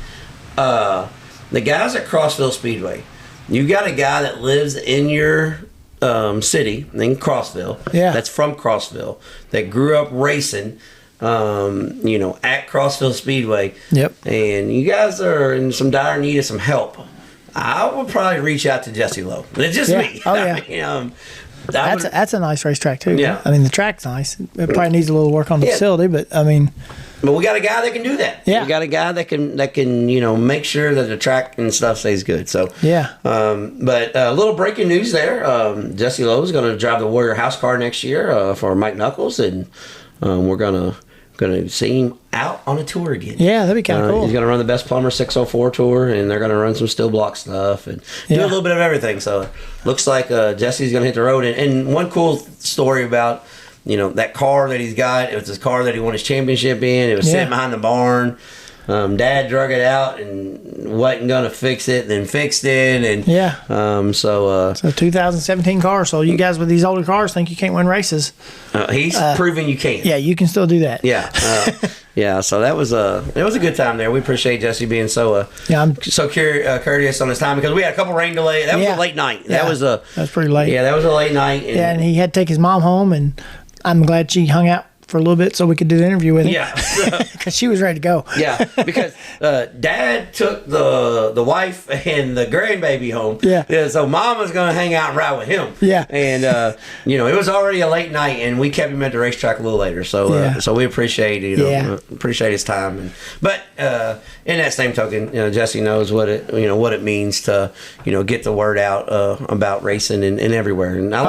The guys at Crossville Speedway, you got a guy that lives in your city in Crossville.
Yeah.
That's from Crossville, that grew up racing. At Crossville Speedway.
Yep.
And you guys are in some dire need of some help. I would probably reach out to Jesse Lowe. It's just me.
Oh, yeah. That's a nice racetrack, too.
Yeah.
The track's nice. It probably needs a little work on the facility, but,
But we got a guy that can do that.
Yeah.
We got a guy that can make sure that the track and stuff stays good. So
yeah.
But a little breaking news there. Jesse Lowe is going to drive the Warrior House car next year for Mike Knuckles, and we're gonna going to see him out on a tour again.
Yeah, that'd be kind of cool.
He's going to run the Best Plumber 604 tour, and they're going to run some steel block stuff and do a little bit of everything. So looks like Jesse's going to hit the road. And one cool story about, that car that he's got, it was his car that he won his championship in. It was sitting behind the barn. Dad drug it out and wasn't going to fix it, then fixed it. And so
2017 car. So you guys with these older cars think you can't win races.
He's proving you can.
Yeah, you can still do that.
Yeah. So that was it was a good time there. We appreciate Jesse being so courteous on his time, because we had a couple rain delays. That was a late night. That was
pretty late.
Yeah, that was a late night.
And he had to take his mom home, and I'm glad she hung out for a little bit so we could do the interview with him.
Yeah.
Because she was ready to go.
Yeah, because Dad took the wife and the grandbaby home.
Yeah.
So Mom was going to hang out and ride with him.
Yeah.
And, it was already a late night, and we kept him at the racetrack a little later. So so we appreciate appreciate his time. But in that same token, Jesse knows what it means to, get the word out about racing and everywhere. And I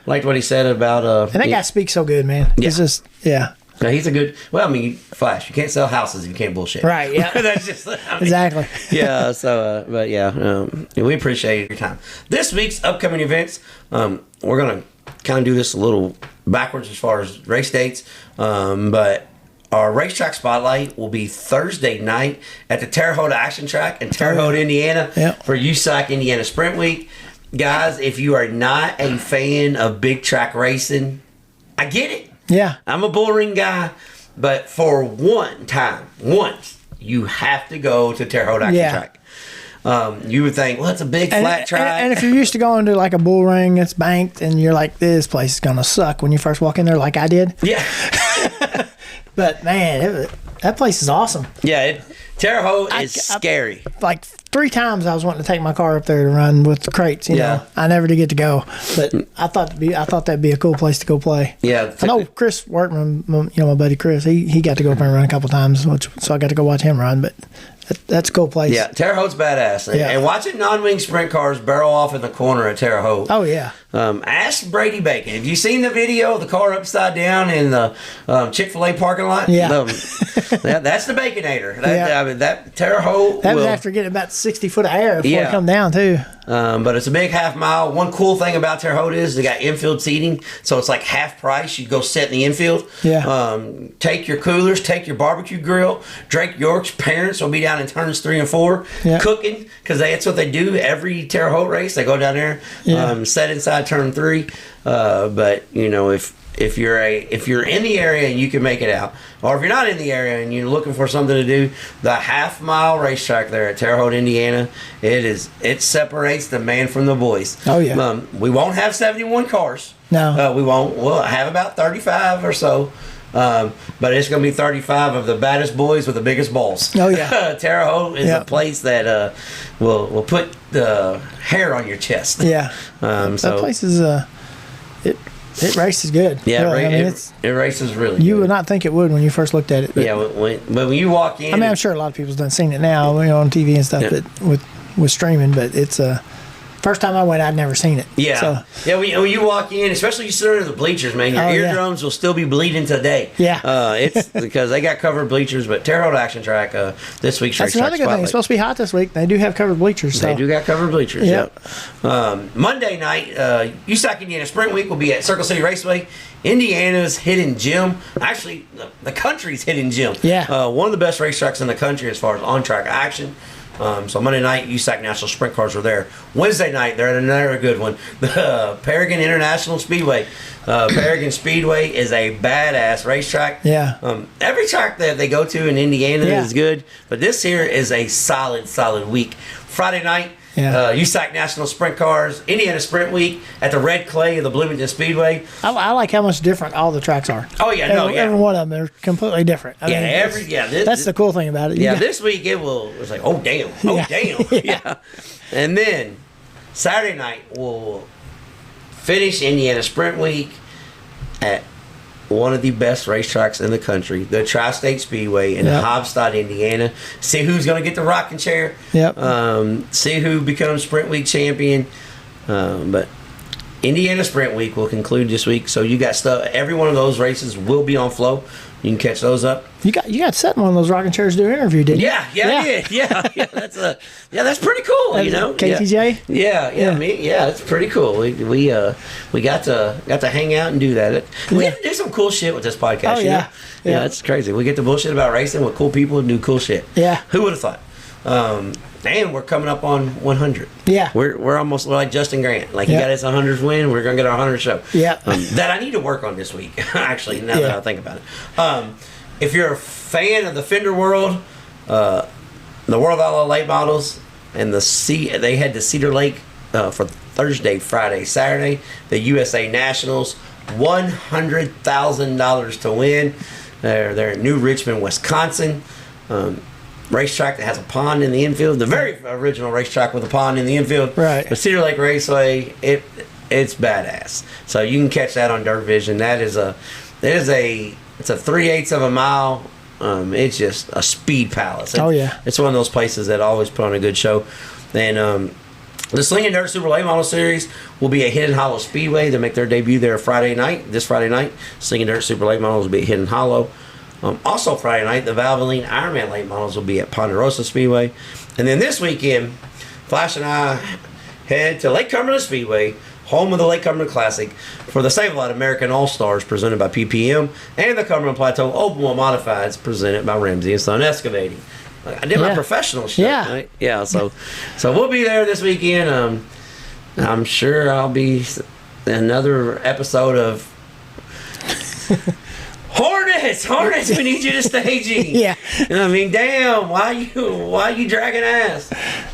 liked what he said about...
and that guy speaks so good, man.
Yeah.
It's just,
Now, he's a good... Well, Flash, you can't sell houses if you can't bullshit.
Right, yeah.
That's just...
exactly.
Yeah, so... we appreciate your time. This week's upcoming events, we're going to kind of do this a little backwards as far as race dates, but our racetrack spotlight will be Thursday night at the Terre Haute Action Track in Terre Haute, Indiana, for USAC Indiana Sprint Week. Guys, if you are not a fan of big track racing, I get it.
Yeah.
I'm a bull ring guy, but for once, you have to go to Terre Haute Action Track. You would think, well, it's a big flat track.
And if you're used to going to like a bull ring that's banked, and you're like, this place is going to suck when you first walk in there, like I did.
Yeah.
But, man, that place is awesome.
Yeah, Terre Haute is scary.
Like 3 times I was wanting to take my car up there to run with the crates. You know, I never did get to go, but I thought that'd be a cool place to go play.
Yeah,
I know Chris Workman, my buddy Chris, he got to go up there and run a couple times, so I got to go watch him run. But that's a cool place.
Yeah, Terre Haute's badass. And watching non-wing sprint cars barrel off in the corner at Terre Haute.
Oh yeah.
Ask Brady Bacon. Have you seen the video of the car upside down in the Chick-fil-A parking lot?
Yeah.
That's the Baconator. That Terre Haute.
That was after getting about 60 foot of air before it come down too.
But it's a big half mile. One cool thing about Terre Haute is they got infield seating, so it's like half price. You go sit in the infield.
Yeah.
Take your coolers, take your barbecue grill. Drake York's parents will be down in turns 3 and 4 cooking, because that's what they do every Terre Haute race. They go down there, set inside turn 3. But if you're in the area and you can make it out, or if you're not in the area and you're looking for something to do, the half-mile racetrack there at Terre Haute, Indiana, it separates the man from the boys.
Oh yeah.
We won't have 71 cars.
No.
We won't. We'll have about 35 or so. But it's going to be 35 of the baddest boys with the biggest balls.
Oh yeah.
Terre Haute is a place that will put the hair on your chest.
Yeah. That place is it races good.
Yeah,
really.
It races really good.
You would not think it would when you first looked at it. But,
but when you walk in...
I mean, I'm sure a lot of people's done seen it now, on TV and stuff, but with streaming, but it's first time I went, I'd never seen it.
Yeah.
So,
when you walk in, especially you sit under the bleachers, man, your eardrums will still be bleeding today.
Yeah.
It's because they got covered bleachers, but Terre Haute Action Track, this week's
that's
racetrack
another good thing. It's supposed to be hot this week. They do have covered bleachers. So.
They do got covered bleachers,
yep.
Monday night, USAC Indiana Sprint Week will be at Circle City Raceway, Indiana's hidden gem. Actually, the country's hidden gem.
Yeah.
One of the best racetracks in the country as far as on-track action. So Monday night, USAC National Sprint Cars are there. Wednesday night, they're at another good one. The Paragon International Speedway. Paragon Speedway is a badass racetrack.
Yeah.
Every track that they go to in Indiana is good, but this here is a solid week. Friday night, USAC National Sprint Cars, Indiana Sprint Week at the red clay of the Bloomington Speedway.
I like how much different all the tracks are.
Oh yeah,
every one of them are completely different. I mean, that's the cool thing about it.
This week it was like, oh damn. Yeah. And then Saturday night we'll finish Indiana Sprint Week at one of the best racetracks in the country, the Tri-State Speedway in Hobstadt, Indiana. See who's going to get the rocking chair.
Yep.
See who becomes Sprint Week champion. But Indiana Sprint Week will conclude this week, so you got stuff. Every one of those races will be on Flow. You can catch those up.
You got set in one of those rocking chairs to do an interview, didn't you?
I did. Yeah. That's pretty cool.
KTJ.
It's pretty cool. We got to hang out and do that. We get to do some cool shit with this podcast.
Oh
yeah, it's crazy. We get to bullshit about racing with cool people and do cool shit.
Yeah.
Who would have thought? And we're coming up on 100.
Yeah.
We're almost like Justin Grant. Like, he got his 100th win. We're going to get our 100th show.
Yeah.
That I need to work on this week, actually, now that I think about it. If you're a fan of the Fender World, the World Outlaw Late Models, and they had the Cedar Lake for Thursday, Friday, Saturday, the USA Nationals, $100,000 to win. They're in New Richmond, Wisconsin. Racetrack that has a pond in the infield, the very original racetrack with a pond in the infield.
Right.
The Cedar Lake Raceway, it's badass. So you can catch that on Dirt Vision. It's a 3/8 of a mile. It's just a speed palace. It's one of those places that always put on a good show. And the Slinging Dirt Super Late Model Series will be at Hidden Hollow Speedway. They make their debut there this Friday night. Slinging Dirt Super Late Models will be at Hidden Hollow. Also Friday night, the Valvoline Ironman Late Models will be at Ponderosa Speedway. And then this weekend, Flash and I head to Lake Cumberland Speedway, home of the Lake Cumberland Classic, for the Save-A-Lot American All-Stars presented by PPM and the Cumberland Plateau Open Wheel Modifieds presented by Ramsey & Son Excavating. I did my professional shit. Right? Yeah, so we'll be there this weekend. I'm sure I'll be another episode of Hornets, we need you to staging.
Yeah.
I mean, damn, why you dragging ass?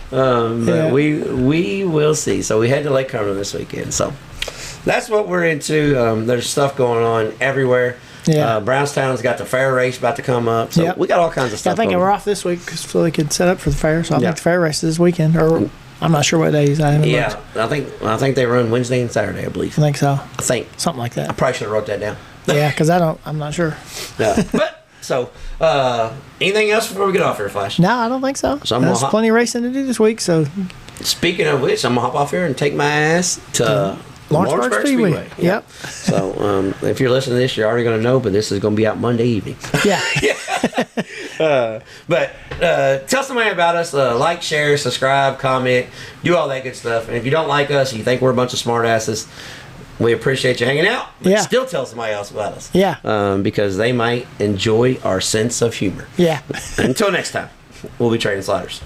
But we will see. So we head to Lake Cumberland this weekend. So that's what we're into. There's stuff going on everywhere. Yeah. Brownstown's got the fair race about to come up. So we got all kinds of stuff.
I think we're off this week because Philly could set up for the fair. So I think the fair race is this weekend. Or I'm not sure what days. I
think they run Wednesday and Saturday, I believe.
I think so.
I think
something like that.
I probably should have wrote that down.
Yeah, because I'm not sure.
Yeah. But so anything else before we get off here, Flash?
No, I don't think so. There's plenty of racing to do this week. So
speaking of which, I'm gonna hop off here and take my ass to Lawrenceburg Speedway.
Yep.
So if you're listening to this, you're already gonna know, but this is gonna be out Monday evening.
Yeah.
But tell somebody about us. Like, share, subscribe, comment, do all that good stuff. And if you don't like us, you think we're a bunch of smartasses, we appreciate you hanging out. But still tell somebody else about us.
Yeah.
Because they might enjoy our sense of humor.
Yeah.
Until next time, we'll be trading sliders.